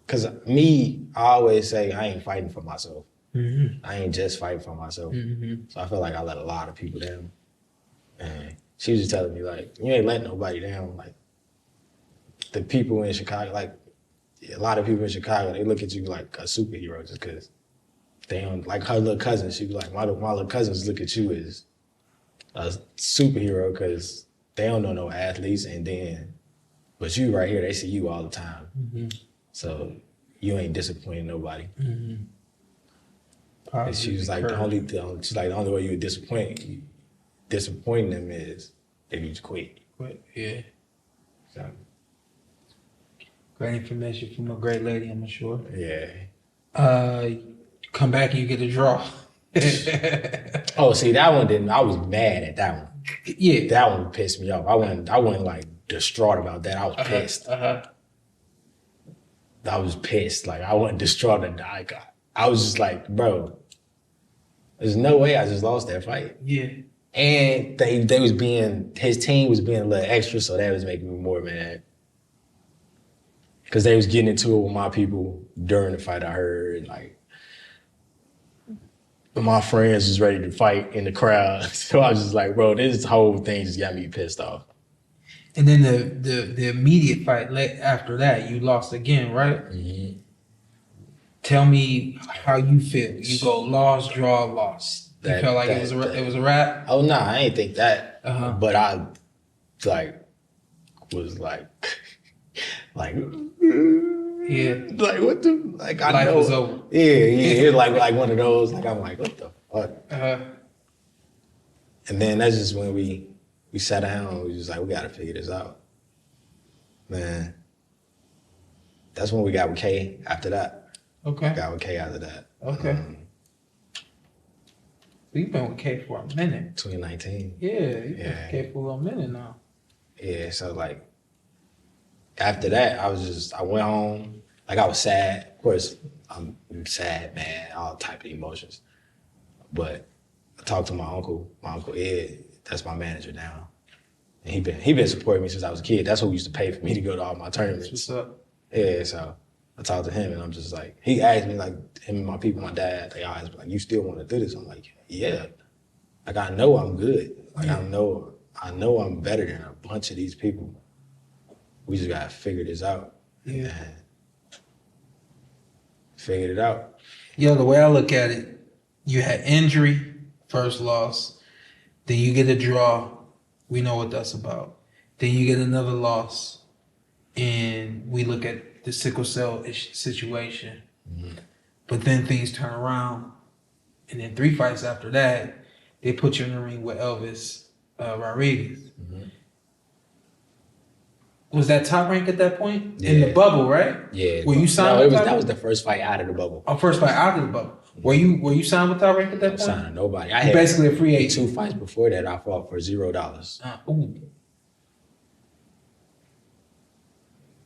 because me, I always say I ain't fighting for myself. I ain't just fighting for myself. So I feel like I let a lot of people down. And she was just telling me, like, you ain't letting nobody down. Like, the people in Chicago, like, a lot of people in Chicago, they look at you like a superhero just because they don't, like her little cousin, she was like, my little cousins look at you as a superhero because they don't know no athletes, and then, but you right here, they see you all the time. So you ain't disappointing nobody. And she was like, the only way you disappointing them is if you just quit. Yeah. So, great information from a great lady, I'm sure. yeah. Come back and you get a draw. Oh, see, that one didn't. I was mad at that one. Yeah. That one pissed me off. I wasn't like distraught about that. I was pissed. I was pissed. Like I wasn't distraught. I was just like, bro, there's no way I just lost that fight. Yeah. And his team was being a little extra, so that was making me more mad. Because they was getting into it with my people during the fight, I heard, like, my friends was ready to fight in the crowd. So I was just like, bro, this whole thing just got me pissed off. And then the immediate fight after that, you lost again, right? Mm-hmm. Tell me how you feel. You go loss, draw, loss. You felt like it was a wrap? Oh no, I ain't think that. But I was like yeah, like what the like I life know was over. Yeah, it's like one of those like I'm like what the fuck. And then that's just when we sat down and we was just like we gotta figure this out. Man, that's when we got with K after that. Okay. Got with K after that. Okay. So you've been with K for a minute. 2019. Yeah, you've been with K for a minute now. Yeah, so like after that, I went home. Like I was sad. Of course, I'm sad, man, all type of emotions. But I talked to my uncle Ed, that's my manager now. And he been supporting me since I was a kid. That's who used to pay for me to go to all my tournaments. What's up? Yeah, so I talked to him and I'm just like, he asked me, like, him and my people, my dad, they always be like, you still want to do this? I'm like, yeah. Like, I know I'm good. Like, I know I'm better than a bunch of these people. We just got to figure this out. Yeah. And figured it out. Yo, the way I look at it, you had injury, first loss. Then you get a draw. We know what that's about. Then you get another loss. And we look at the sickle cell situation. Mm-hmm. But then things turn around. And then 3 fights after that, they put you in the ring with Elvis Rodriguez. Mm-hmm. Was that Top Rank at that point? Yeah. In the bubble, right? Yeah. Were you signed? No, that was the first fight out of the bubble. Oh, first fight out of the bubble. Were you signed with Top Rank at that point? Signed to nobody. I had basically a free agent. 2 fights before that, I fought for $0. Ooh.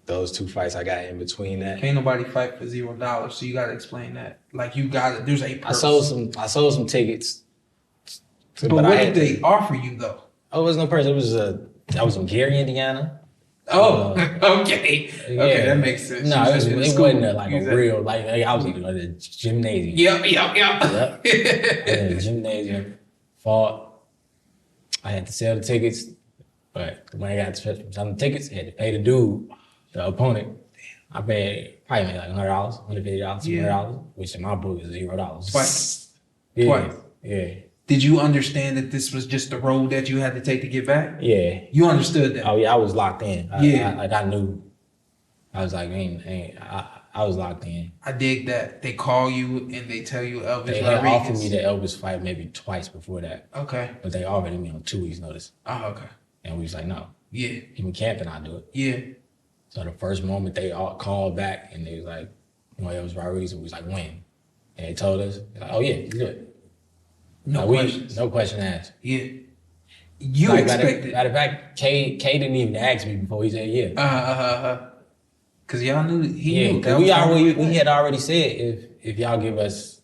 Those 2 fights I got in between that. Can't nobody fight for $0, so you gotta explain that. Like you got it. There's a purse. I sold some tickets. But what did they offer you though? Oh, it was no purse. It was I was from Gary, Indiana. Oh, okay. Yeah. Okay, that makes sense. No, it wasn't a real, like I was in the gymnasium. Yep. Yep. In the gymnasium, fought. I had to sell the tickets, but when I got to sell the tickets, I had to pay the dude, the opponent. I probably made like $100, $150, $200, which in my book is $0. Twice. Yeah. Twice. Yeah. Did you understand that this was just the road that you had to take to get back? Yeah. You understood that? Oh yeah, I was locked in. I knew. I was like, I was locked in. I dig that. They call you and they tell you Elvis They Rodriguez. had offered me the Elvis fight maybe twice before that. Okay. But they offered me on 2 weeks' notice. Oh, okay. And we was like, no. Yeah. Give me camp and I'll do it. Yeah. So the first moment they all called back and they was like, Elvis Rodriguez, we was like, when? And they told us, like, oh yeah, you do it. No questions. No question asked. Yeah. You expected. Matter of fact, K didn't even ask me before he said yeah. Cause y'all knew he knew that we had already said if y'all give us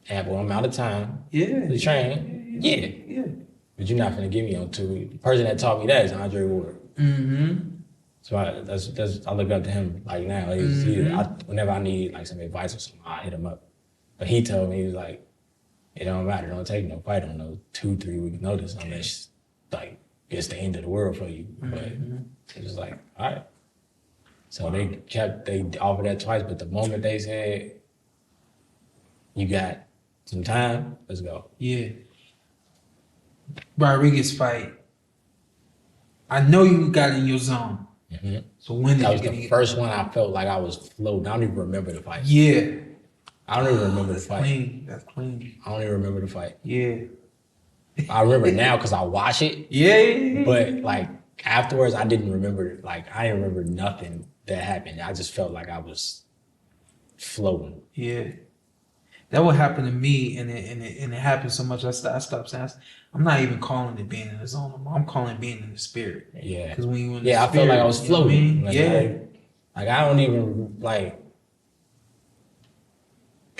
ample amount of time to train, yeah. But you're not gonna give me on 2 weeks. The person that taught me that is Andre Ward. Mm-hmm. So I look up to him like now. Whenever I need like some advice or something, I hit him up. But he told me, he was like, it don't matter. Don't take no fight on no 2-3 week notice unless like it's the end of the world for you. But it was like, all right. So they offered that twice, but the moment they said, you got some time, let's go. Yeah. Rodriguez fight. I know you got in your zone. Mm-hmm. So when did that was the first one I felt like I was floating. I don't even remember the fight. Yeah. I don't even remember the fight. Clean. That's clean. I don't even remember the fight. Yeah. I remember now because I watch it. Yeah. But like afterwards, I didn't remember. Like I didn't remember nothing that happened. I just felt like I was floating. Yeah. That would happen to me, and it happened so much. I stopped saying, I'm not even calling it being in the zone anymore. I'm calling it being in the spirit. Yeah. Because when you in the spirit, I felt like I was floating. Like, yeah. Like I don't even like.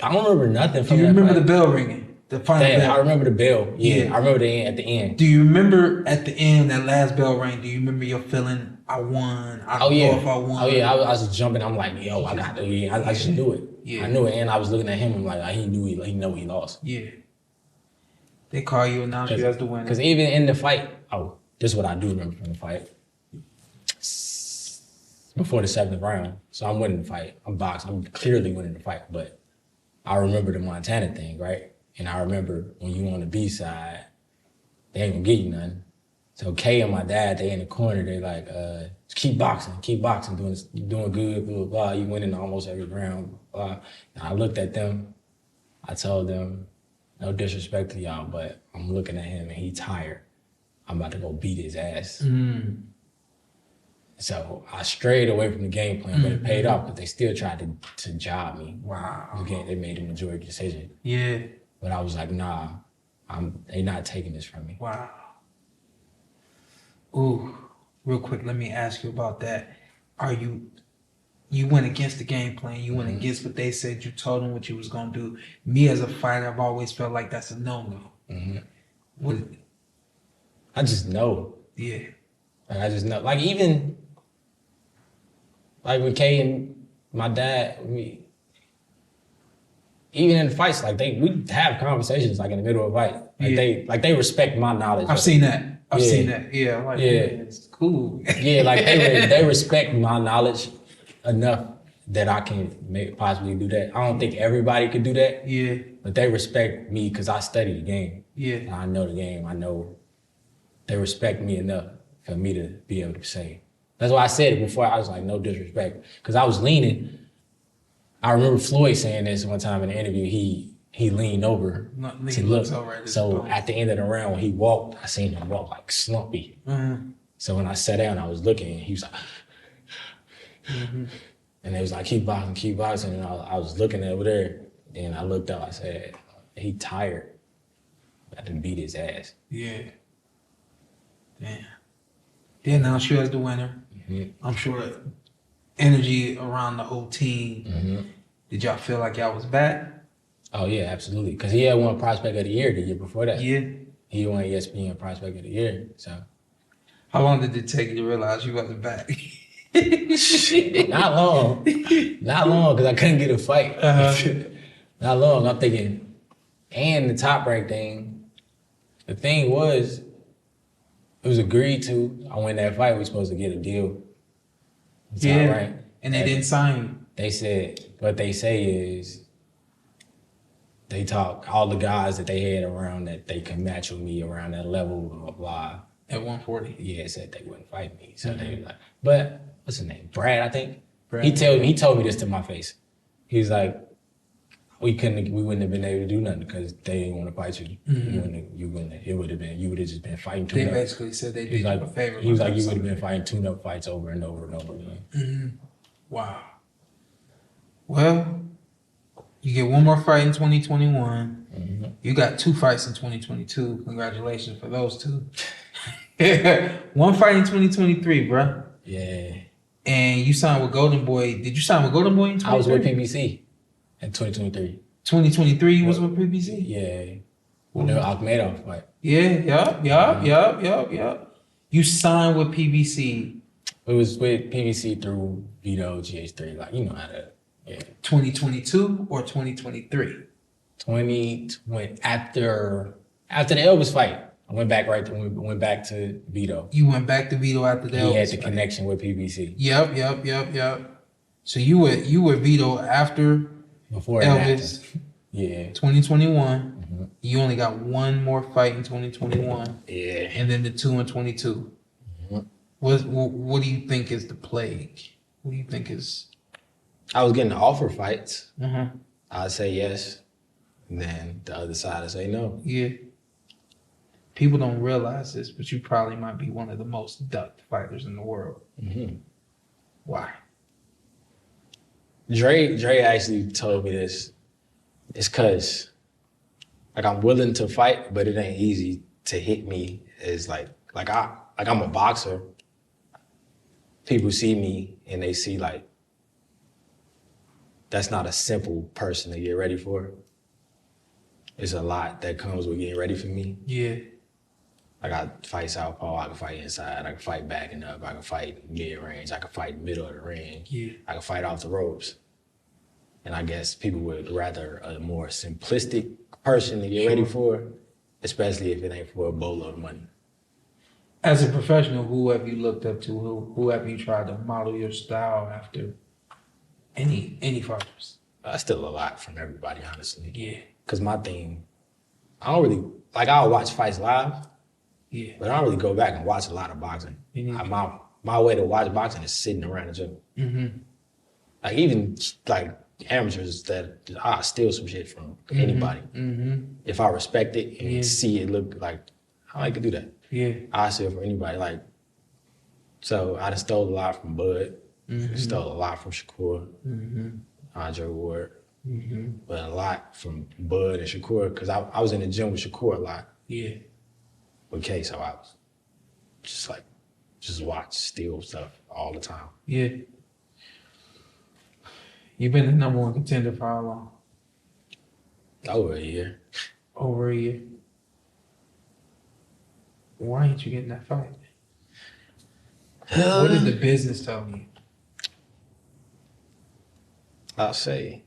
I don't remember nothing from Do you that remember fight. the bell ringing? The final bell? I remember the bell. Yeah. I remember the end at the end. Do you remember at the end, that last bell rang, do you remember your feeling, I won? I don't know if I won. Oh yeah, I was jumping. I'm like, yo, I got it. Yeah, I should do it. Yeah. I knew it. And I was looking at him. I'm like, he knew he lost. Yeah. They call you, announce you as the winner. Because even in the fight, this is what I do remember from the fight. before the 7th round. So I'm winning the fight. I'm boxing. I'm clearly winning the fight. But I remember the Montana thing, right? And I remember when you on the B side, they ain't gonna give you nothing. So K and my dad, they in the corner, they like, keep boxing, doing good, blah, blah, blah. You winning almost every round, blah. And I looked at them, I told them, no disrespect to y'all, but I'm looking at him and he tired. I'm about to go beat his ass. So I strayed away from the game plan, but it paid off, but they still tried to job me. Wow. Again, they made a majority decision. Yeah. But I was like, nah, they not taking this from me. Wow. Ooh, real quick, let me ask you about that. You went against the game plan. You went against what they said. You told them what you was going to do. Me as a fighter, I've always felt like that's a no-no. What? I just know. Yeah. Like, I just know. Like, even, like, with Kay and my dad, even in fights, like, we have conversations, like, in the middle of a fight. Like, they respect my knowledge. I've seen that. I've seen that. Yeah. Like, yeah. It's cool. Yeah, like, they respect my knowledge enough that I can possibly do that. I don't think everybody could do that. Yeah. But they respect me because I study the game. Yeah. I know the game. I know they respect me enough for me to be able to say. That's why I said it before. I was like, no disrespect. Because I was leaning. I remember Floyd saying this one time in the interview. He leaned over to look. So at the end of the round, when he walked, I seen him walk like slumpy. So when I sat down, I was looking, he was like, and it was like, keep boxing. And I was looking over there, and I looked up, I said, he tired. I done beat his ass. Yeah. Damn. They announced you as the winner. I'm sure energy around the whole team. Did y'all feel like y'all was back? Oh, yeah, absolutely. Because he had won Prospect of the Year the year before that. Yeah. He won ESPN Prospect of the Year, so. How long did it take you to realize you wasn't back? Not long, because I couldn't get a fight. Not long. I'm thinking, and the Top Rank thing, the thing was, it was agreed to. I win that fight, we were supposed to get a deal. Yeah, Rank. and they didn't sign you. They said, what they say is, they talk, all the guys that they had around that they can match with me around that level, blah, blah, blah. At 140? Yeah, said they wouldn't fight me. So they was like, but what's his name? Brad, I think. Brad. He told me this to my face. He was like, we wouldn't have been able to do nothing because they didn't want to fight you. You would have just been fighting tune-up. They basically said they did you a favor. He was like, you would have been fighting tune-up fights over and over and over again. Wow. Well, you get one more fight in 2021. You got 2 fights in 2022. Congratulations for those 2. One fight in 2023, bro. Yeah. And you signed with Golden Boy. Did you sign with Golden Boy in 2023? I was with PBC in 2023. 2023 you was with PBC? Yeah. When the Akhmedov fight. Yeah, yup. You signed with PBC. It was with PBC through Vito, GH3. Like, you know how to, yeah. 2022 or 2023? 2020, after the Elvis fight. I went back to Vito. You went back to Vito after that. He had the connection with PBC. Yep. So you were Vito after Before Elvis. After. Yeah. 2021. You only got one more fight in 2021. Yeah. And then the 2 in 22. What do you think is the plague? What do you think is? I was getting offer fights. Mm-hmm. I'd say yes. And then the other side would say no. Yeah. People don't realize this, but you probably might be one of the most ducked fighters in the world. Mm-hmm. Why? Dre actually told me this. It's cause like I'm willing to fight, but it ain't easy to hit me. It's like I'm a boxer. People see me and they see like that's not a simple person to get ready for. It's a lot that comes with getting ready for me. Yeah. I got fight southpaw, I can fight inside, I can fight backing up, I can fight mid-range, I can fight middle of the ring, Yeah. I can fight off the ropes. And I guess people would rather a more simplistic person to get ready for, especially if it ain't for a boatload of money. As a professional, who have you looked up to? Who have you tried to model your style after? Any fighters? Still a lot from everybody, honestly. Yeah. Because my thing, I don't really, like, I'll watch fights live, Yeah. but I don't really go back and watch a lot of boxing. My way to watch boxing is sitting around the gym. Mm-hmm. Like, even, like, amateurs that I steal some shit from anybody. Mm-hmm. If I respect it and see it look like, I could do that. Yeah. I steal from anybody. Like, so I done stole a lot from Bud. Stole a lot from Shakur. Andre Ward. But a lot from Bud and Shakur, because I was in the gym with Shakur a lot. Yeah. With K, so I was just watch, steal stuff all the time. Yeah. You've been the number one contender for how long? Over a year. Over a year. Why ain't you getting that fight? What did the business tell you? I'll say,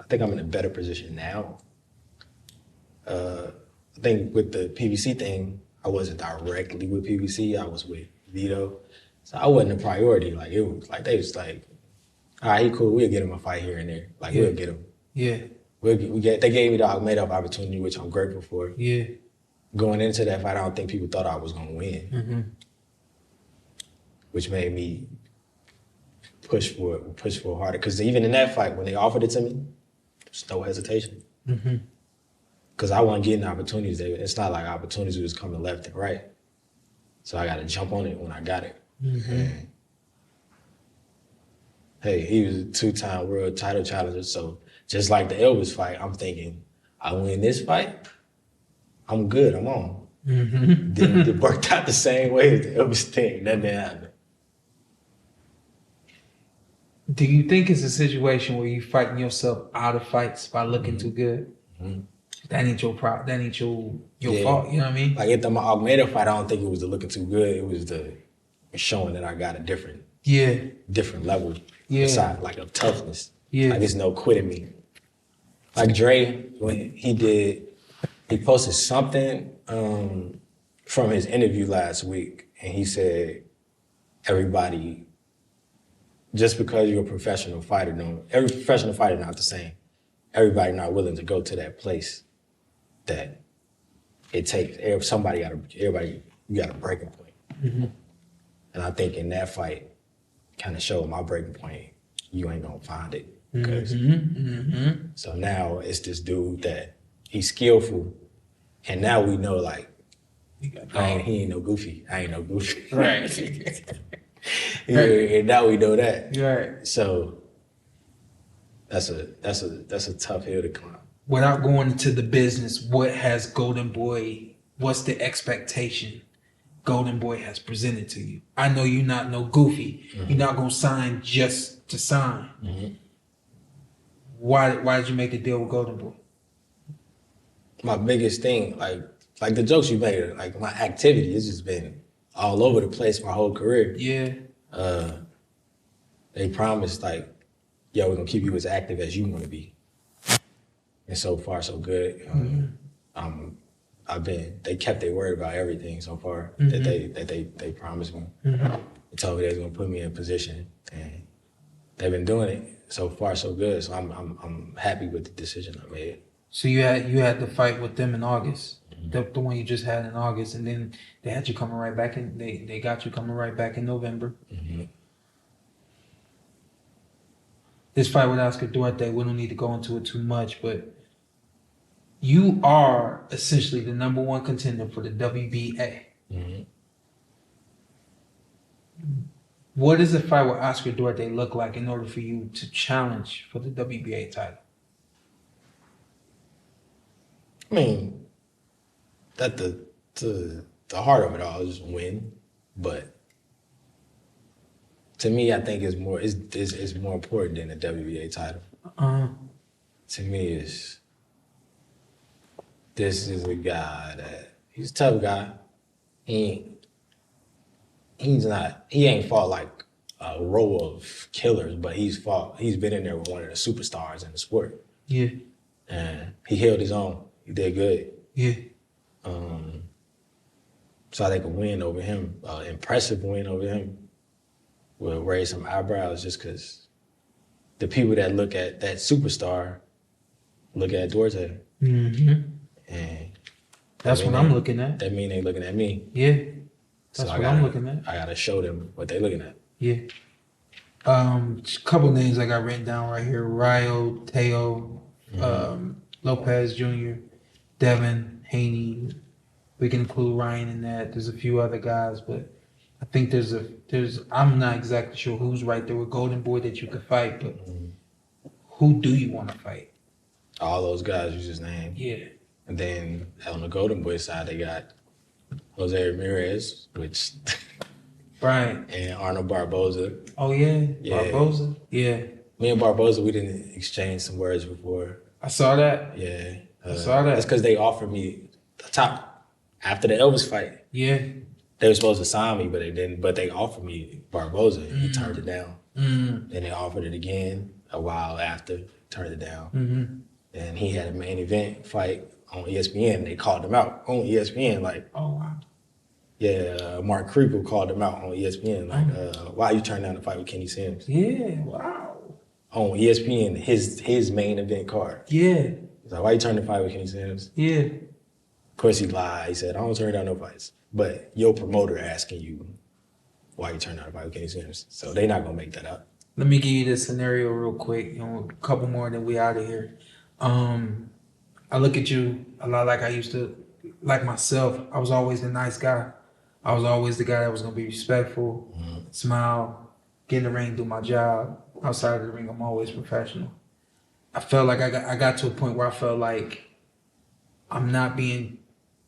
I think I'm in a better position now. I think with the PBC thing, I wasn't directly with PBC. I was with Vito, so I wasn't a priority. Like, it was like they was like, all right, he cool. We'll get him a fight here and there. Like, we'll get him. Yeah. They gave me the made-up opportunity, which I'm grateful for. Yeah. Going into that fight, I don't think people thought I was gonna win, which made me push for harder. Because even in that fight, when they offered it to me, there's no hesitation. Because I wasn't getting opportunities. It's not like opportunities was coming left and right. So I got to jump on it when I got it. And, hey, he was a 2-time world title challenger. So just like the Elvis fight, I'm thinking, I win this fight, I'm good, I'm on. Then it worked out the same way as the Elvis thing. That didn't happen. Do you think it's a situation where you fighting yourself out of fights by looking too good? That ain't your problem. That ain't your fault. You know what I mean? Like at the Almeida fight, I don't think it was the looking too good. It was the showing that I got a different level. Aside, like, of toughness. Like, there's no quitting me. Like Dre, when he posted something from his interview last week, and he said, everybody, just because you're a professional fighter, every professional fighter not the same. Everybody not willing to go to that place that it takes. You got a breaking point. And I think in that fight, kind of showed my breaking point. You ain't gonna find it. So now it's this dude that he's skillful, and now we know, like, he ain't no goofy. I ain't no goofy. Right. And now we know that. Right. So that's a tough hill to climb. Without going into the business, what's the expectation Golden Boy has presented to you? I know you're not no goofy. You're not gonna sign just to sign. Why did you make the deal with Golden Boy? My biggest thing, like the jokes you made, like my activity has just been all over the place my whole career. Yeah. They promised, like, yo, we're gonna keep you as active as you want to be. And so far, so good. They kept their word about everything so far that they promised me. They told me they was gonna put me in a position, and they've been doing it. So far, so good. So I'm happy with the decision I made. So you had the fight with them in August, the one you just had in August, and then they had you coming right back in. They got you coming right back in November. This fight with Oscar Duarte, we don't need to go into it too much, but you are essentially the number one contender for the WBA. What does a fight with Oscar Duarte look like in order for you to challenge for the WBA title? I mean, that the heart of it all is win, but to me, I think it's more important than the WBA title. To me, this is a guy that he's a tough guy. He ain't fought like a row of killers, but he's been in there with one of the superstars in the sport. Yeah. And he held his own. He did good. Yeah. so they could win over him, impressive win over him, will raise some eyebrows just because the people that look at that superstar look at Duarte. Mm-hmm. And That's what I'm looking at. That mean they looking at me. Yeah. That's So what I'm looking at. I gotta show them what they looking at. Yeah. Couple names I got written down right here: Rio, Teo, Lopez Jr., Devin, Haney. We can include Ryan in that. There's a few other guys, but I think there's I'm not exactly sure who's right there with Golden Boy that you could fight, but who do you want to fight? All those guys you just named. Yeah. And then on the Golden Boy side, they got Jose Ramirez, which Right. and Arnold Barboza. Oh yeah. Yeah. Barboza. Yeah. Me and Barboza, we didn't exchange some words before. I saw that. Yeah. I saw that. That's because they offered me the top after the Elvis fight. Yeah. They were supposed to sign me, but they didn't. But they offered me Barboza, and he turned it down. Mm. Then they offered it again a while after, turned it down. Mm-hmm. And he had a main event fight on ESPN. They called him out on ESPN, like, Oh wow. yeah, Mark Creeple called him out on ESPN, like, why you turned down the fight with Kenny Sims? Yeah. Wow. On ESPN, his main event card. Yeah. He's like, why you turned the fight with Kenny Sims? Yeah. Of course he lied. He said, I don't turn down no fights. But your promoter asking you why you turned down the fight with Kenny Sims. So they not gonna make that up. Let me give you this scenario real quick. A couple more, then we out of here. I look at you a lot like I used to, like myself. I was always the nice guy. I was always the guy that was gonna be respectful, smile, get in the ring, do my job. Outside of the ring, I'm always professional. I felt like I got to a point where I felt like I'm not being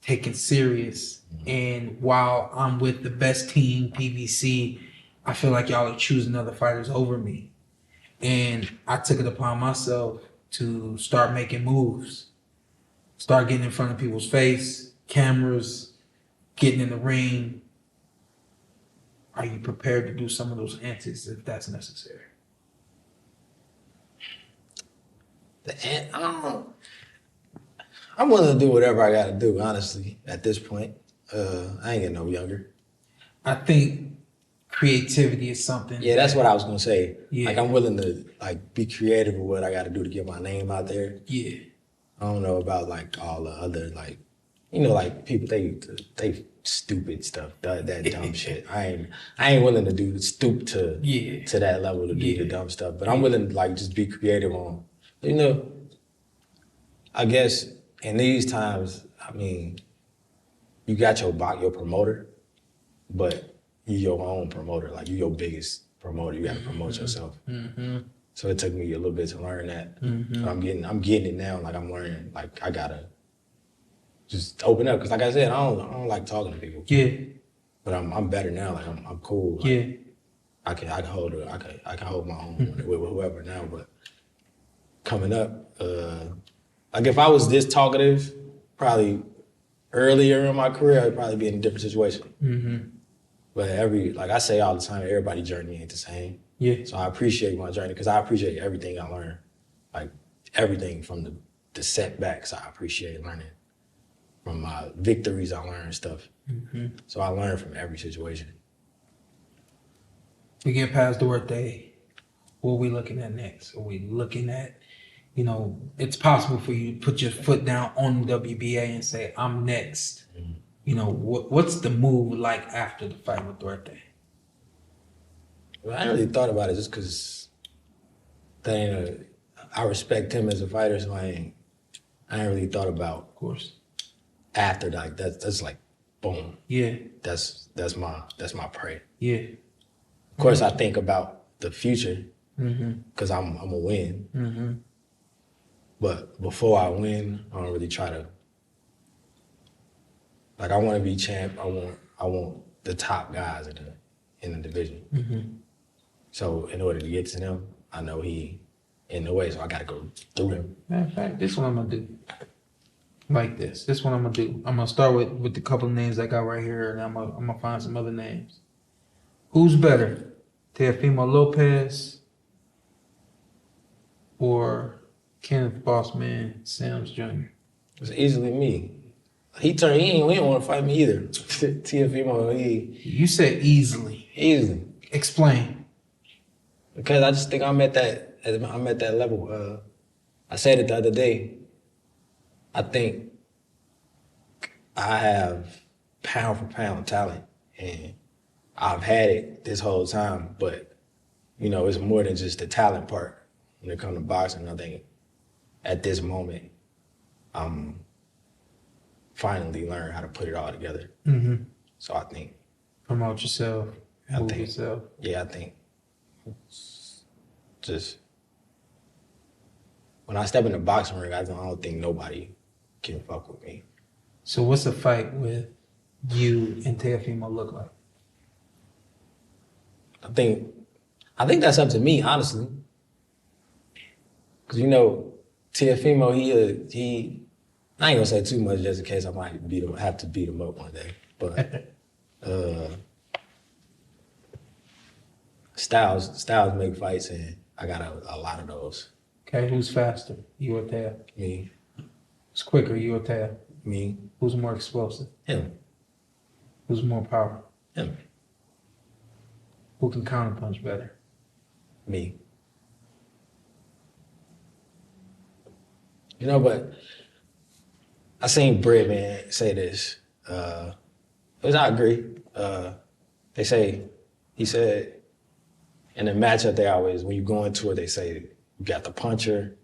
taken serious. And while I'm with the best team, PBC, I feel like y'all are choosing other fighters over me. And I took it upon myself to start making moves, start getting in front of people's face, cameras, getting in the ring. Are you prepared to do some of those antics if that's necessary? I'm willing to do whatever I gotta do, honestly, at this point. I ain't getting no younger. I think creativity is something. Yeah, that's what I was gonna say. Yeah. Like, I'm willing to be creative with what I gotta do to get my name out there. Yeah. I don't know about all the other people they stupid stuff, that dumb shit. I ain't willing to stoop to that level to do the dumb stuff. But I'm willing to just be creative on, I guess in these times, I mean, you got your promoter, but you your own promoter. Like, you your biggest promoter. You gotta promote yourself. Mm-hmm. So it took me a little bit to learn that. Mm-hmm. I'm getting it now. Like, I'm learning. Like, I gotta just open up. Cause like I said, I don't like talking to people. Yeah. But I'm better now. Like, I'm cool. Like, Yeah. I can hold my own with whoever now. But coming up, like, if I was this talkative, probably earlier in my career, I'd probably be in a different situation. Mm-hmm. But like I say all the time, everybody's journey ain't the same. Yeah. So I appreciate my journey because I appreciate everything I learned. Like, everything from the setbacks, I appreciate learning. From my victories, I learned stuff. Mm-hmm. So I learned from every situation. We get past Duarte. What are we looking at next? Are we looking at, it's possible for you to put your foot down on the WBA and say, I'm next. Mm-hmm. What's the move like after the fight with Duarte? Well, I ain't really thought about it just because I respect him as a fighter, so I ain't really thought about, Of course. After that's like boom. Yeah. That's my prey. Yeah. Of course, I think about the future because Mm-hmm. I'm a win. Mm-hmm. But before I win, I don't really try to. Like, I want to be champ. I want the top guys in the division. Mm-hmm. So in order to get to them, I know he in the way, so I got to go through him. Matter of fact, this one I'm gonna do. Like this. This one I'm gonna do. I'm gonna start with the couple of names I got right here, and I'm gonna find some other names. Who's better, Teofimo Lopez or Kenneth Bossman Sims Jr.? It's easily me. He didn't want to fight me either. Teofimo, You said easily. easily. Explain. Because I just think I'm at that level. I said it the other day. I think I have pound for pound talent, and I've had it this whole time. But it's more than just the talent part when it comes to boxing. I think at this moment, I'm finally learning how to put it all together. Mm-hmm. So I think Promote yourself. Move yourself. Yeah, I think just when I step in the boxing ring, I don't think nobody can fuck with me. So what's a fight with you and Teofimo look like? I think that's up to me, honestly. Because Teofimo, he I ain't gonna say too much just in case I might have to beat him up one day. But styles make fights, and I got a lot of those. Okay, who's faster? You or Teo? Me. Who's quicker? You or Teo? Me. Who's more explosive? Him. Who's more powerful? Him. Who can counterpunch better? Me. But I seen Breadman say this. Which I agree. He said in the matchup they always, when you go into it, they say you got the puncher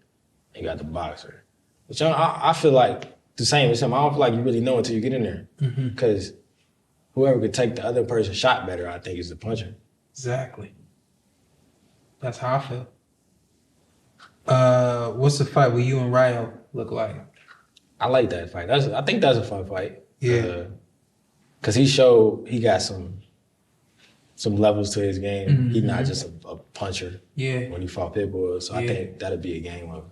and you got the boxer. Which I feel like the same as him. I don't feel like you really know until you get in there. Because whoever could take the other person's shot better, I think, is the puncher. Exactly. That's how I feel. What's the fight where you and Ryo look like? I like that fight. I think that's a fun fight. Yeah. Because he got some levels to his game. Mm-hmm. He's not just a puncher. Yeah. When he fought Pitbull. So Yeah. I think that'll be a game of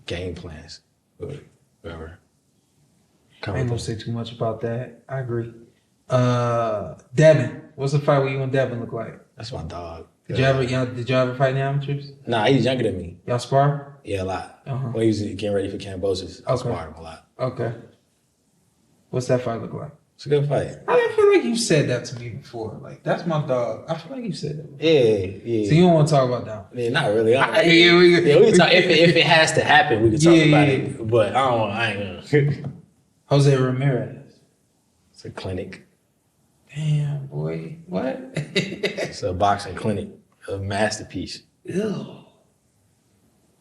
game plans. Whoever. I ain't gonna say too much about that. I agree. Devin. What's the fight where you and Devin look like? That's my dog. Did y'all ever fight in the amateurs? Nah, he's younger than me. Y'all spar? Yeah, a lot. Uh-huh. When he was getting ready for Cambosis, I sparred him a lot. Okay. What's that fight look like? It's a good fight. I feel like you said that to me before. Like, that's my dog. I feel like you said that before. Yeah. So you don't want to talk about that one? Yeah, not really. We can talk. If it has to happen, we can talk about it. But I ain't gonna. Jose Ramirez. It's a clinic. Damn, boy. What? It's a boxing clinic. A masterpiece. Ew.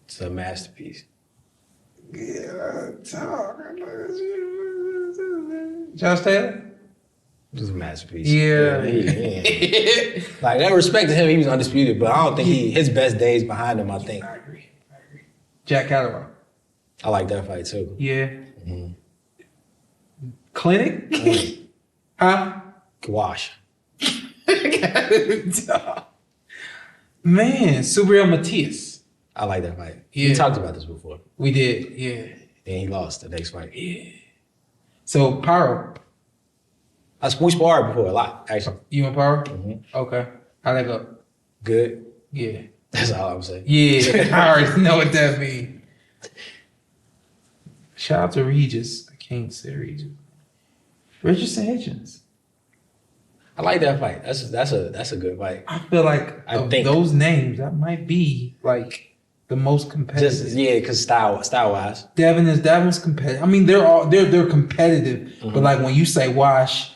It's a masterpiece. Yeah, talk. Josh Taylor? It's a masterpiece. Yeah. Like, I respected him. He was undisputed, but I don't think his best days behind him, I think. I agree. Jack Calloway. I like that fight, too. Yeah. Mm-hmm. Clinic? Huh? Wash. Man, Subriel Matias. I like that fight. Yeah. We talked about this before. We did, yeah. Then he lost the next fight. Yeah. So, Pyro. We sparred before a lot, actually. You and Pyro? Mm-hmm. Okay. How'd that go? Good. Yeah. That's all I'm saying. Yeah, I already know what that means. Shout out to Regis. I can't say Regis. Richardson Hitchens. I like that fight. That's a good fight. I feel like I of think those names, that might be like the most competitive. Because style wise. Devin's competitive. I mean, they're competitive, but like when you say wash,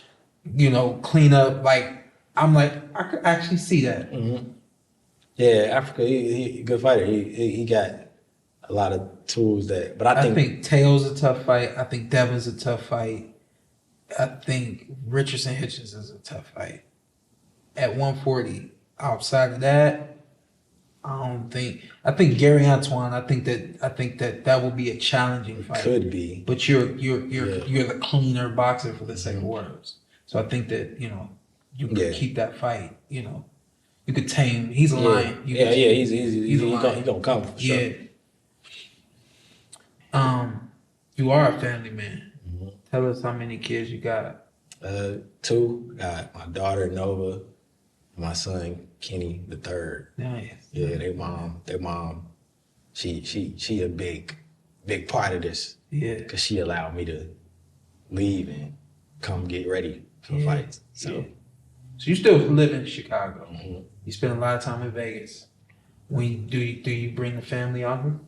clean up, like I'm like I could actually see that. Mm-hmm. Yeah, Africa, he good fighter. He got a lot of tools but I think Teo's a tough fight. I think Devin's a tough fight. I think Richardson Hitchens is a tough fight. At 140. Outside of that, I think Gary Antoine, I think that will be a challenging fight. Could be. But you're the cleaner boxer for the sake of words. So I think that, you can keep that fight, you could tame. He's a lion. He's a lion. He's gonna come for sure. Yeah. You are a family man. Mm-hmm. Tell us how many kids you got. 2. Got my daughter Nova, my son Kenny the third. Nice. Yeah, their mom. She a big part of this. Yeah. Because she allowed me to leave and come get ready for fights. So you still live in Chicago. Mm-hmm. You spend a lot of time in Vegas. Do you bring the family over?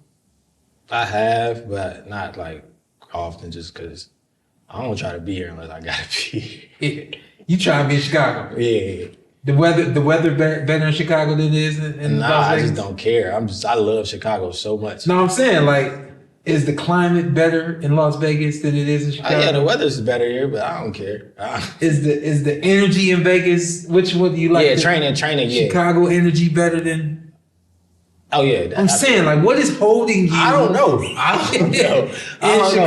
I have, but not like often, just because I don't try to be here unless I gotta be. Yeah. You try to be in Chicago. Yeah. The weather better in Chicago than it is in Nah, Las I Vegas? just don't care. I love Chicago so much. No, I'm saying, like, is the climate better in Las Vegas than it is in Chicago? Yeah, the weather's better here, but I don't care. Is the energy in Vegas? Which one do you like? Yeah, training. Yeah. Chicago energy better than? Oh yeah. I'm saying, like, what is holding you? I don't know. I don't know.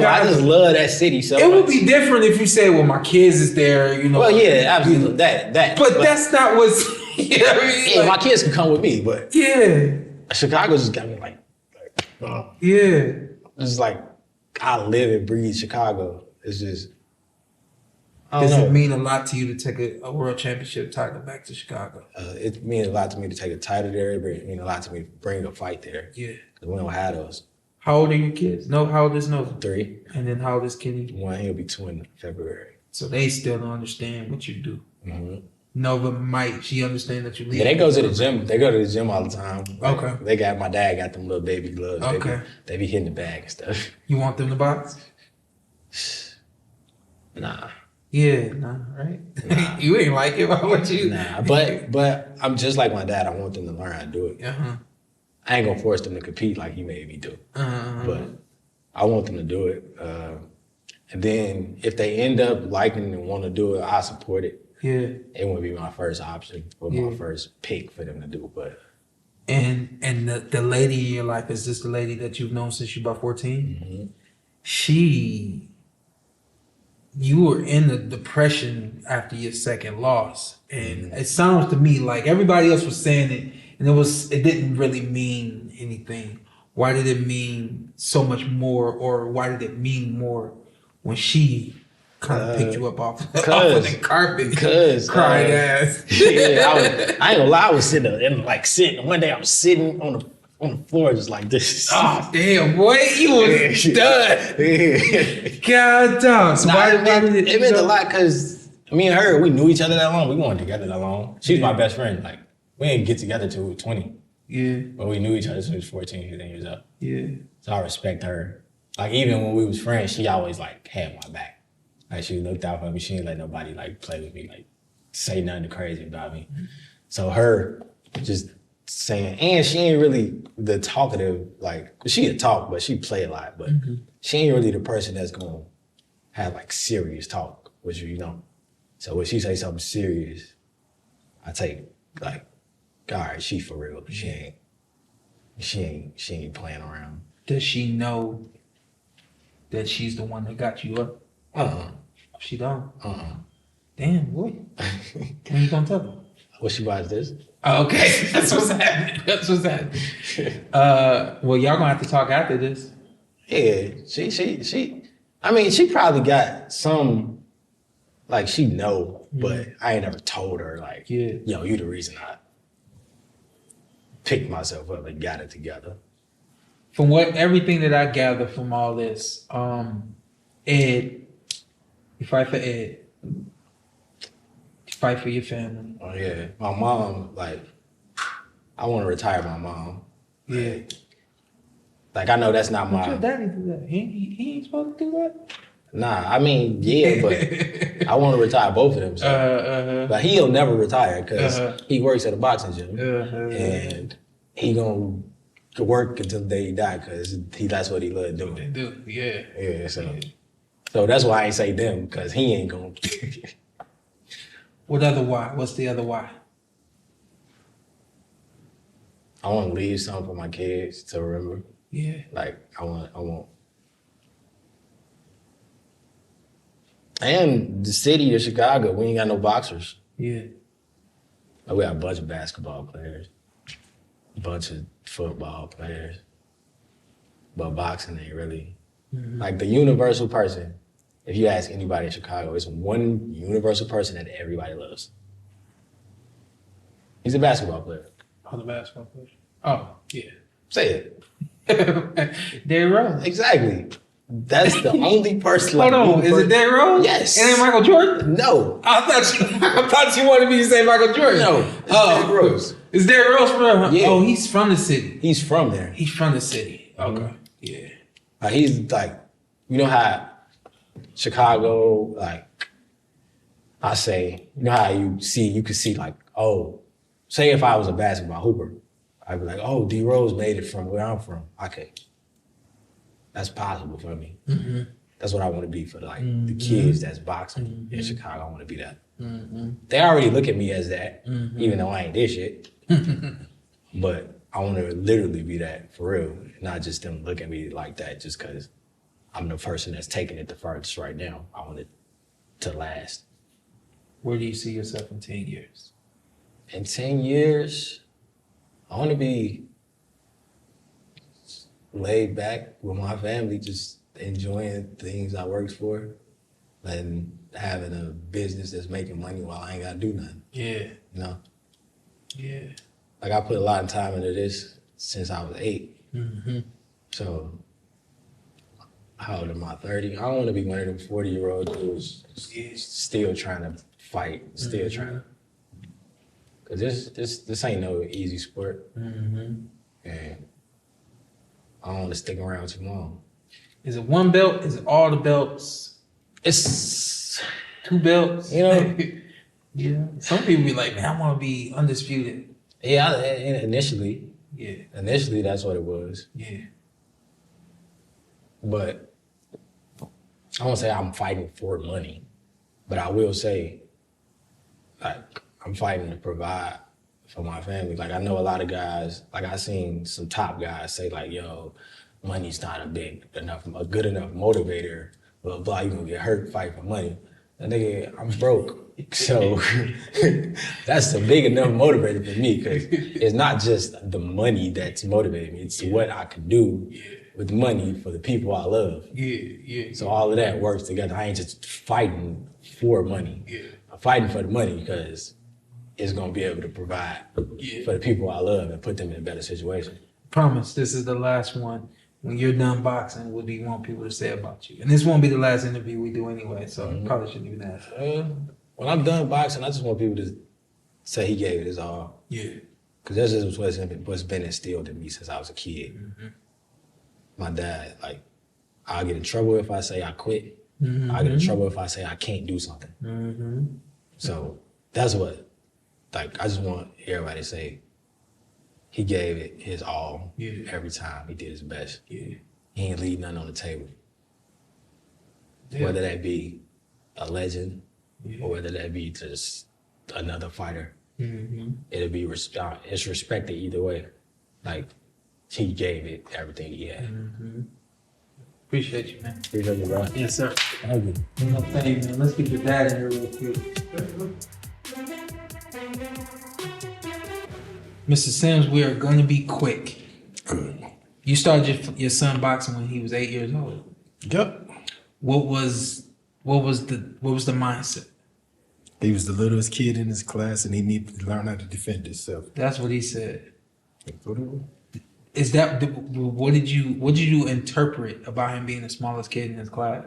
I just love that city so much. It would be different if you say, "Well, my kids is there," you know. Well, yeah, absolutely. That. But that's not what's. You know what I mean? Yeah, my kids can come with me, but yeah, Chicago just got me like yeah. it's like I live and breathe Chicago. It's just Does it mean a lot to you to take a world championship title back to Chicago? It means a lot to me to take a title there, but it means a lot to me to bring a fight there. Yeah. Because we don't have those. How old are your kids? No, how old is Nova? 3. And then how old is Kenny? 1, he'll be 2 in February. So they still don't understand what you do. Mm-hmm. Nova she understand that you leave? Yeah, they go to the gym. They go to the gym all the time. Okay. My dad got them little baby gloves. Okay. They be hitting the bag and stuff. You want them to box? Nah. Yeah, nah, right? Nah. You ain't like it. Why would you? Nah, but I'm just like my dad. I want them to learn how to do it. Uh-huh. I ain't gonna force them to compete like he made me do. Uh-huh. But I want them to do it. And then if they end up liking and want to do it, I support it. Yeah. It wouldn't be my first option or my first pick for them to do. But And the lady in your life, is this the lady that you've known since you were about 14? Mm-hmm. You were in the depression after your second loss. And it sounds to me like everybody else was saying it, and it didn't really mean anything. Why did it mean so much more, or why did it mean more when she kind of picked you up off of the carpet? Because cried ass. Yeah, I ain't gonna lie, I was sitting. One day I was sitting on the floor just like this. Oh damn, boy, you was done. Yeah. God damn. So why did it meant a lot because me and her, we knew each other that long. We weren't together that long. She's my best friend. Like, we didn't get together till we were 20. Yeah. But we knew each other since we was 14, 15 years old. Yeah. So I respect her. Like, even when we was friends, she always like had my back. Like, she looked out for me. She didn't let nobody like play with me, like say nothing crazy about me. So her just saying, and she ain't really the talkative, like, she'd talk, but she'd play a lot. But she ain't really the person that's gonna have like serious talk with you, you know? So when she say something serious, I take like, all right, she for real. She ain't playing around. Does she know that she's the one that got you up? She don't? Damn, boy. When you gonna tell her? What she watch this? Oh, okay. That's what's happening. Well, y'all gonna have to talk after this. Yeah, she probably got some, like, she know, but I ain't never told her, like, yo, you the reason I picked myself up and got it together. From everything that I gather from all this, Ed, you fight for Ed. You fight for your family. Oh yeah, my mom, like, I want to retire my mom. Yeah. Like, I know that's not Why my... your daddy do that? He ain't supposed to do that? Nah, I mean, yeah, but I want to retire both of them. So. But he'll never retire because he works at a boxing gym. And he gonna work until the day he die because that's what he love doing. Yeah, so that's why I ain't say them, because he ain't gonna... What other why? What's the other why? I want to leave something for my kids to remember. Yeah. Like, I want. And the city of Chicago, we ain't got no boxers. Yeah. Like, we got a bunch of basketball players, a bunch of football players, but boxing ain't really. Like, the universal person, if you ask anybody in Chicago, it's one universal person that everybody loves. He's a basketball player. Oh, the basketball player. Oh, yeah. Say it. Derrick Rose. Exactly. That's the only person. Hold on, is it Derrick Rose? Yes. It ain't Michael Jordan? No. I thought you wanted me to say Michael Jordan. No. It's Derrick Rose. Is Derrick Rose from? Yeah. Oh, he's from the city. He's from there. He's from the city. Okay. Yeah. Like, he's like, you know how Chicago, like, I say, you know how you can see like, oh, say if I was a basketball hooper, I'd be like, oh, D Rose made it from where I'm from. Okay. That's possible for me. Mm-hmm. That's what I want to be for like the kids that's boxing in Chicago. I want to be that. Mm-hmm. They already look at me as that, even though I ain't this shit. But I want to literally be that for real, not just them look at me like that just because I'm the person that's taking it the furthest right now. I want it to last. Where do you see yourself in 10 years? In 10 years, I want to be laid back with my family, just enjoying things I worked for and having a business that's making money while I ain't got to do nothing. Yeah. You know? Yeah. Like, I put a lot of time into this since I was 8. Mm-hmm. So, how old am I? 30? I don't want to be one of them 40-year-old dudes still trying to fight, still trying to. Because this ain't no easy sport. Mm-hmm. And I don't want to stick around too long. Is it one belt? Is it all the belts? It's 2 belts? You know? Yeah. Some people be like, man, I want to be undisputed. Yeah, initially. Yeah. Initially, that's what it was. Yeah. But I won't say I'm fighting for money. But I will say, like, I'm fighting to provide for my family. Like, I know a lot of guys, like, I seen some top guys say, like, yo, money's not a good enough motivator, blah, blah, you gonna get hurt, fight for money. And nigga, I'm broke. So that's a big enough motivator for me, because it's not just the money that's motivating me, it's what I can do with money for the people I love. Yeah. So all of that works together. I ain't just fighting for money. Yeah. I'm fighting for the money because it's gonna be able to provide for the people I love and put them in a better situation. Promise, this is the last one. When you're done boxing, what do you want people to say about you? And this won't be the last interview we do anyway, so I probably shouldn't even ask. When I'm done boxing, I just want people to say he gave it his all. Yeah. Because that's just what's been instilled in me since I was a kid. Mm-hmm. My dad, like, I'll get in trouble if I say I quit. Mm-hmm. I'll get in trouble if I say I can't do something. Mm-hmm. So that's what, like, I just want everybody to say he gave it his all every time. He did his best. Yeah. He ain't leave nothing on the table. Yeah. Whether that be a legend or whether that be just another fighter, it'll be it's respected either way. Like, he gave it everything he had. Mm-hmm. Appreciate you, man. Appreciate you, bro. Yes, sir. Thank you. Thank you, man. Let's get your dad in here real quick. Mr. Sims, we are going to be quick. Good. You started your son boxing when he was 8 years old. Yep. What was the mindset? He was the littlest kid in his class, and he needed to learn how to defend himself. That's what he said. Is that what did you interpret about him being the smallest kid in his class?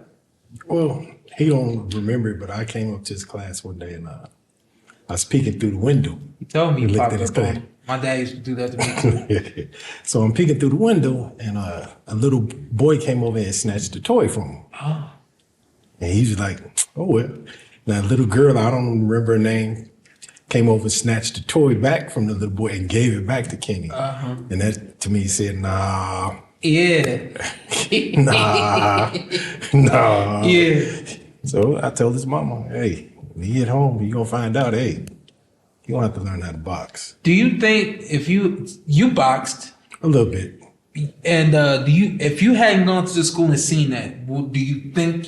Well, he don't remember it, but I came up to his class one day and I was peeking through the window. He told me he he looked popped at his up on class. him. My dad used to do that to me too. So I'm peeking through the window, and a little boy came over and snatched the toy from him. Oh. And he was like, "Oh well." Now, a little girl, I don't remember her name, came over and snatched the toy back from the little boy and gave it back to Kenny. Uh-huh. And that, to me, said, nah. Yeah. nah. Yeah. So I told his mama, hey, when you get home, you're going to find out, hey, you're going to have to learn how to box. Do you think if you boxed? A little bit. And if you hadn't gone to the school and seen that, do you think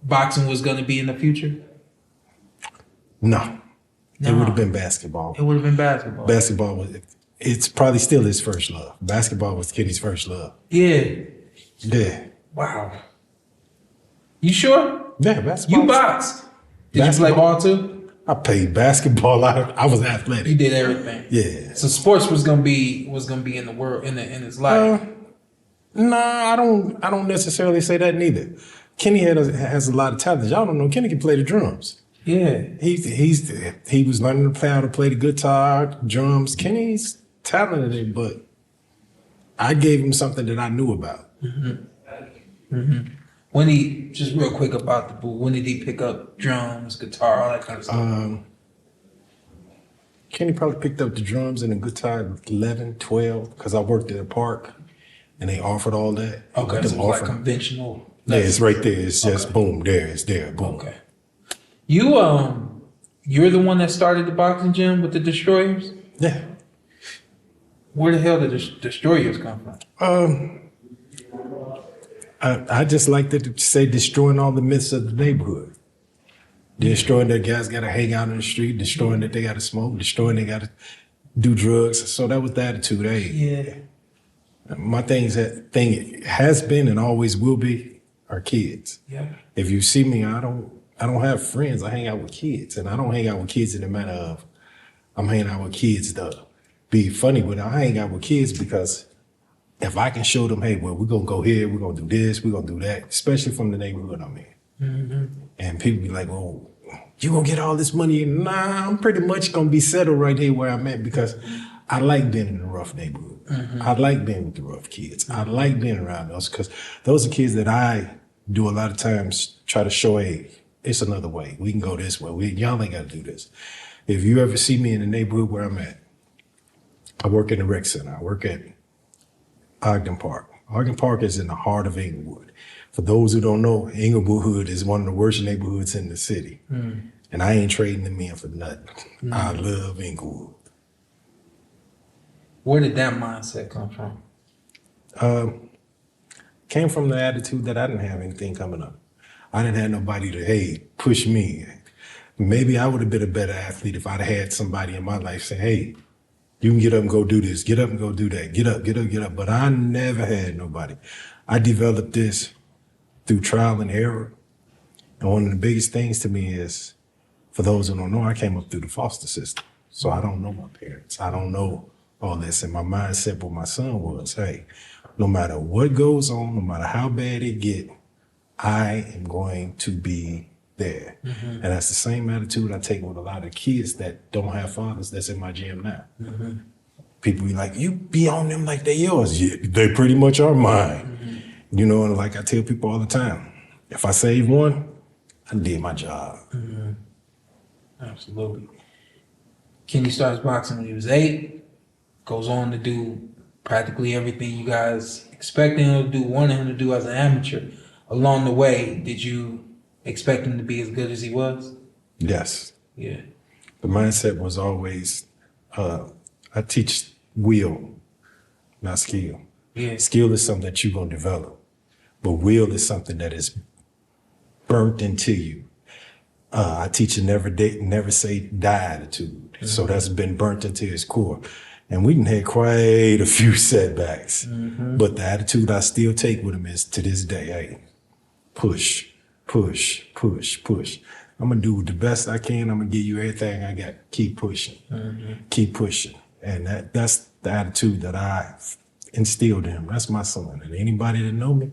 boxing was going to be in the future? No. It would have been basketball. It would have been basketball. Basketball it's probably still his first love. Basketball was Kenny's first love. Yeah. Yeah. Wow. You sure? Yeah, basketball. You boxed. Did you play ball too? I played basketball. I was athletic. You did everything. Yeah. So sports was gonna be in the world in his life. Nah, I don't necessarily say that neither. Kenny has a lot of talent. Y'all don't know Kenny can play the drums. Yeah. He was learning how to play the guitar, drums. Kenny's talented, but I gave him something that I knew about. When he, just real quick about the boo, when did he pick up drums, guitar, all that kind of stuff? Kenny probably picked up the drums and the guitar at 11, 12, because I worked at a park and they offered all that. Okay, Let so them it's like offer. conventional. Yeah, it's right there. It's just Okay. boom, it's there, boom. Okay. You're the one that started the boxing gym with the Destroyers? Yeah. Where the hell did the Destroyers come from? I just like to say destroying all the myths of the neighborhood. Destroying that guys got to hang out in the street, destroying that they got to smoke, destroying they got to do drugs. So that was the attitude. Hey, Yeah. my thing has been and always will be our kids. Yeah. If you see me, I don't have friends. I hang out with kids, and I don't hang out with kids in the matter of I'm hanging out with kids to be funny with. I hang out with kids because if I can show them, hey, well, we're gonna go here, we're gonna do this, we're gonna do that, especially from the neighborhood I'm in. And people be like, well, you gonna get all this money? Nah, I'm pretty much gonna be settled right here where I'm at because I like being in a rough neighborhood. I like being with the rough kids. I like being around those because those are kids that I do a lot of times try to show, hey, it's another way. We can go this way. Y'all ain't gotta do this. If you ever see me in the neighborhood where I'm at, I work in the rec center. I work at Ogden Park. Ogden Park is in the heart of Inglewood. For those who don't know, Inglewood is one of the worst neighborhoods in the city. And I ain't trading them in for nothing. I love Inglewood. Where did that mindset come from? Came from the attitude that I didn't have anything coming up. I didn't have nobody to, hey, push me. Maybe I would have been a better athlete if I'd had somebody in my life say, hey, you can get up and go do this. Get up and go do that. Get up, get up, get up. But I never had nobody. I developed this through trial and error. And one of the biggest things to me is, for those who don't know, I came up through the foster system. So I don't know my parents. I don't know all this. And my mindset with my son was, hey, no matter what goes on, no matter how bad it get, I am going to be there. And that's the same attitude I take with a lot of kids that don't have fathers that's in my gym now. People be like, you be on them like they yours. Yeah, they pretty much are mine. You know, and like I tell people all the time, if I save one, I did my job. Absolutely. Kenny starts boxing when he was 8, goes on to do practically everything you guys expected him to do, wanted him to do as an amateur. Along the way, did you expect him to be as good as he was? Yes. Yeah. The mindset was always, I teach will, not skill. Yeah. Skill is something that you're going to develop, but will is something that is burnt into you. I teach a never say die attitude. So that's been burnt into his core. And we done had quite a few setbacks. But the attitude I still take with him is to this day, hey, push, push, push, push. I'm gonna do the best I can. I'm gonna give you everything I got. Keep pushing, keep pushing. And that's the attitude that I instilled in him. That's my son. And anybody that know me,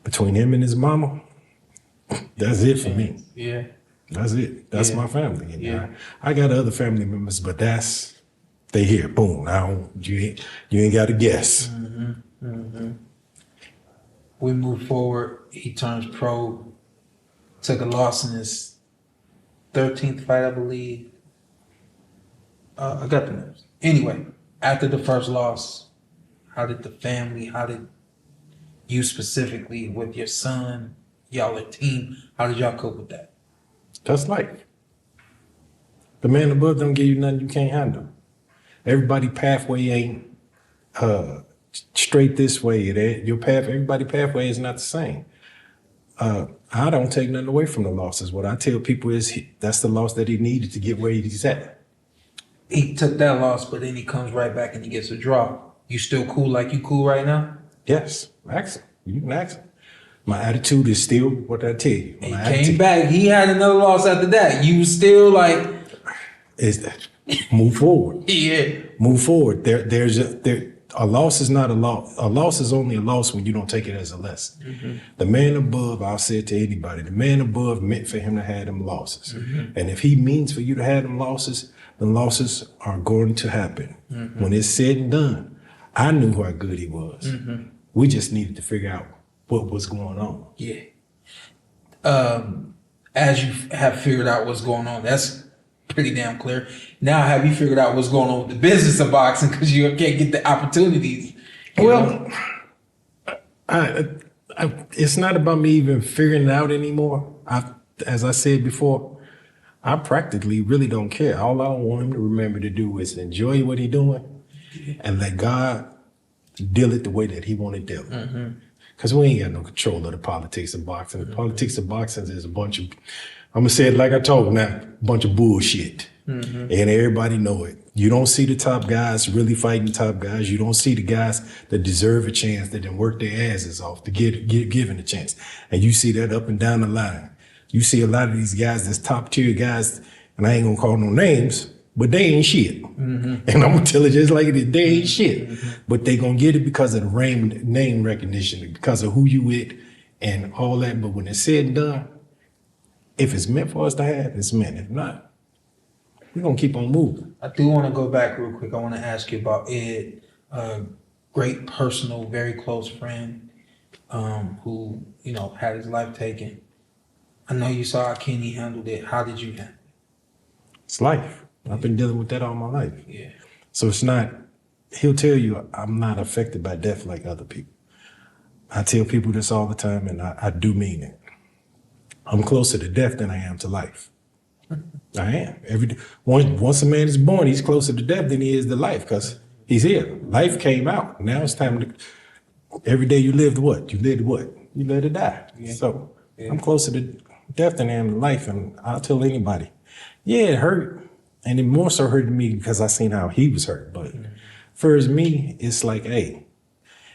between him and his mama, that's it for me. Yeah. That's it. That's my family. And Yeah. I got other family members, but they here. Boom. Now you ain't got to guess. We move forward. He turns pro. Took a loss in his 13th fight, I believe. I got the names. Anyway, after the first loss, how did the family, how did you specifically with your son, y'all a team, how did y'all cope with that? That's life. The man above don't give you nothing you can't handle. Everybody pathway ain't straight this way. Everybody pathway is not the same. I don't take nothing away from the losses. What I tell people is that's the loss that he needed to get where he's at. He took that loss, but then he comes right back and he gets a draw. You still cool like you cool right now? Yes, ask him. You can ask him. My attitude is still what I tell you. He came back. He had another loss after that. You still like is that move forward. Yeah. Move forward. The a loss is not a loss. A loss is only a loss when you don't take it as a lesson. Mm-hmm. The man above, I'll say it to anybody, the man above meant for him to have them losses. Mm-hmm. And if he means for you to have them losses, the losses are going to happen. Mm-hmm. When it's said and done, I knew how good he was. Mm-hmm. We just needed to figure out what was going on. Yeah. As you have figured out what's going on, that's pretty damn clear. Now, have you figured out what's going on with the business of boxing because you can't get the opportunities? Well, it's not about me even figuring it out anymore. As I said before, I practically really don't care. All I want him to remember to do is enjoy what he's doing and let God deal it the way that he want to deal it. Because we ain't got no control of the politics of boxing. The politics of boxing is a bunch of, I'm going to say it like I told now, a bunch of bullshit. And everybody know it. You don't see the top guys really fighting top guys. You don't see the guys that deserve a chance, that didn't work their asses off to get given a chance. And you see that up and down the line. You see a lot of these guys, that's top tier guys, and I ain't gonna call no names, but they ain't shit. And I'm gonna tell it just like it is, they ain't shit. But they gonna get it because of the name recognition, because of who you with and all that. But when it's said and done, if it's meant for us to have, it's meant. If not, we're gonna keep on moving. I do want to go back real quick. I want to ask you about Ed, a great personal, very close friend, who, you know, had his life taken. I know you saw how Kenny handled it. How did you handle it? It's life. I've been dealing with that all my life. Yeah. So it's not, he'll tell you I'm not affected by death like other people. I tell people this all the time, and I do mean it. I'm closer to death than I am to life. I am. Every day. Once a man is born, he's closer to death than he is to life because he's here. Life came out. Now it's time to, every day you live to what? You live to what? You live to die. Yeah. So I'm closer to death than I am to life, and I'll tell anybody, yeah, it hurt. And it more so hurted me because I seen how he was hurt. But for me, it's like, hey,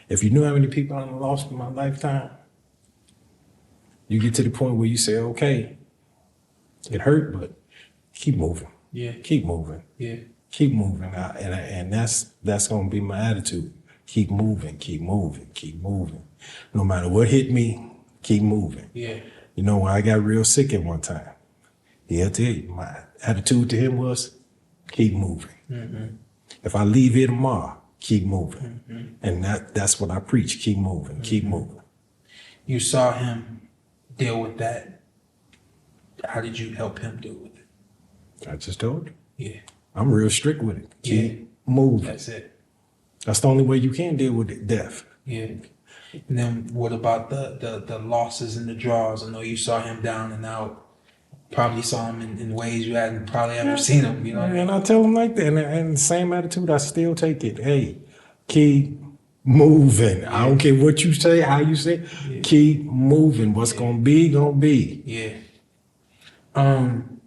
if you knew how many people I lost in my lifetime, you get to the point where you say, okay, it hurt, but keep moving. Yeah. Keep moving. Yeah. Keep moving. And that's going to be my attitude. Keep moving, keep moving, keep moving. No matter what hit me, keep moving. Yeah. You know, when I got real sick at one time, he'll tell you, my attitude to him was, keep moving. If I leave here tomorrow, keep moving. And that's what I preach, keep moving, keep moving. You saw him deal with that. How did you help him deal with it? I just told you. Yeah. I'm real strict with it. Keep moving. That's it. That's the only way you can deal with it, death. Yeah. And then what about the losses and the draws? I know you saw him down and out. Probably saw him in ways you hadn't probably ever seen him, you know? And I tell him like that. And the same attitude, I still take it. Hey, keep moving. I don't care what you say, how you say it. Yeah. Keep moving. What's gonna be. Yeah. And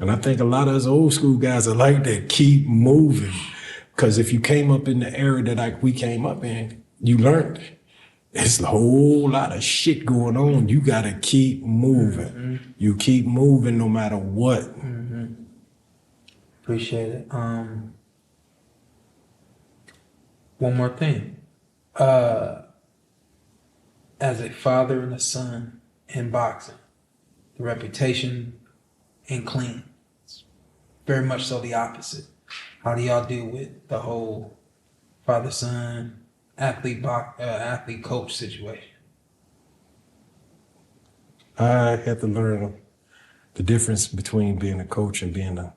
I think a lot of us old school guys are like that. Keep moving. Because if you came up in the era that we came up in, you learned there's a whole lot of shit going on. You got to keep moving. You keep moving no matter what. Appreciate it. One more thing. As a father and a son in boxing, the reputation ain't clean. It's very much so the opposite. How do y'all deal with the whole father-son, athlete-coach situation? I had to learn the difference between being a coach and being a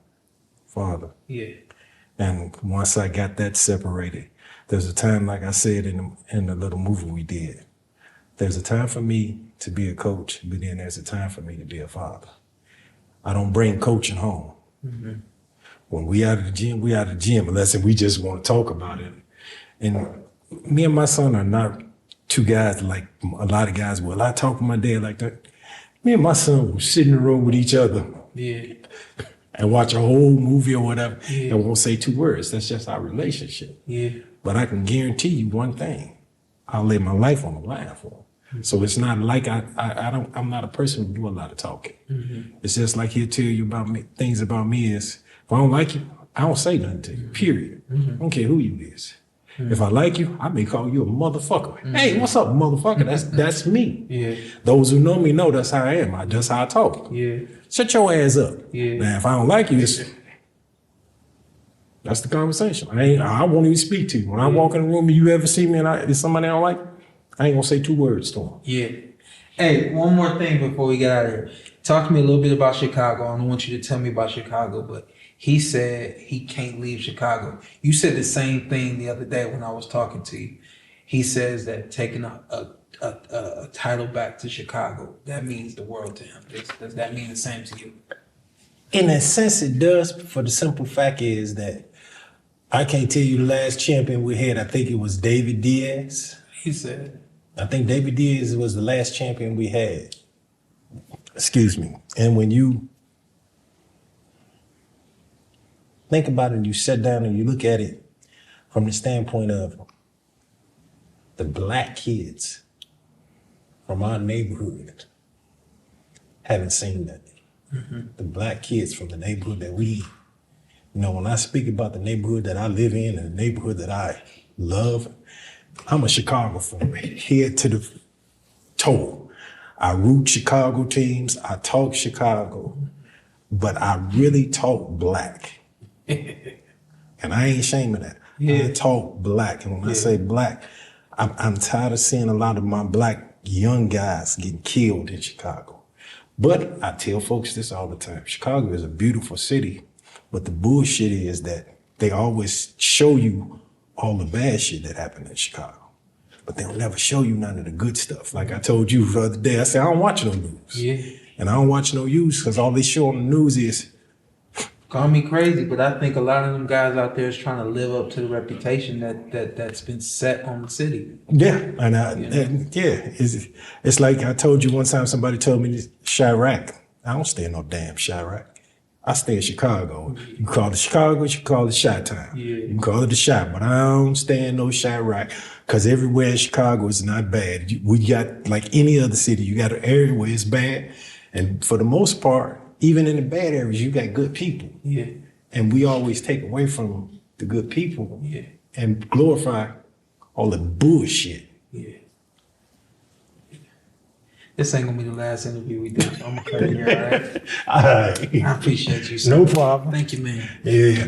father. Yeah. And once I got that separated, there's a time, like I said in the little movie we did, there's a time for me to be a coach, but then there's a time for me to be a father. I don't bring coaching home. When we out of the gym, we out of the gym, unless we just want to talk about it. And me and my son are not two guys like a lot of guys will. I talk to my dad like that. Me and my son will sit in the room with each other. Yeah. And watch a whole movie or whatever, Yeah. and won't say two words. That's just our relationship. Yeah. But I can guarantee you one thing: I'll lay my life on the line for him. So it's not like I'm not a person who do a lot of talking. It's just like he'll tell you about me, things about me is, if I don't like you, I don't say nothing to you, period. I don't care who you is. If I like you, I may call you a motherfucker. Hey, what's up, motherfucker? That's me. Yeah. Those who know me know that's how I am. That's how I talk. Yeah. Shut your ass up. Yeah. Now, if I don't like you, that's the conversation. I won't even speak to you. When I walk in the room and you ever see me and it's somebody I don't like, I ain't gonna say 2 words to them. Yeah. Hey, one more thing before we get out of here. Talk to me a little bit about Chicago. I don't want you to tell me about Chicago, but he said he can't leave Chicago. You said the same thing the other day when I was talking to you. He says that taking a title back to Chicago, that means the world to him. Does that mean the same to you? In a sense, it does. For the simple fact is that I can't tell you the last champion we had. I think it was David Diaz. He said. I think David Diaz was the last champion we had. Excuse me. And when you think about it and you sit down and you look at it from the standpoint of the black kids from our neighborhood haven't seen that. The black kids from the neighborhood that when I speak about the neighborhood that I live in and the neighborhood that I love, I'm a Chicago from head to the toe. I root Chicago teams. I talk Chicago, but I really talk black. And I ain't ashamed of that. Yeah. I talk black. And when I say black, I'm tired of seeing a lot of my black young guys getting killed in Chicago. But I tell folks this all the time. Chicago is a beautiful city, but the bullshit is that they always show you all the bad shit that happened in Chicago. But they'll never show you none of the good stuff. Like I told you the other day, I said, I don't watch no news. Yeah. And I don't watch no news because all they show on the news is, Call me crazy, but I think a lot of them guys out there is trying to live up to the reputation that's been set on the city. yeah. It's like I told you one time somebody told me Chirac. I don't stay in no damn Chirac. I stay in Chicago. You can call it Chicago, you can call it Showtime. Yeah. You can call it the Shot, but I don't stay in no Chirac because everywhere in Chicago is not bad. We got, like any other city, you got an area where it's bad. And for the most part, even in the bad areas, you got good people. Yeah. And we always take away from the good people Yeah. and glorify all the bullshit. Yeah. This ain't gonna be the last interview we do, so I'm gonna cut it here, all right? All right. I appreciate you, sir. No problem. Thank you, man. Yeah.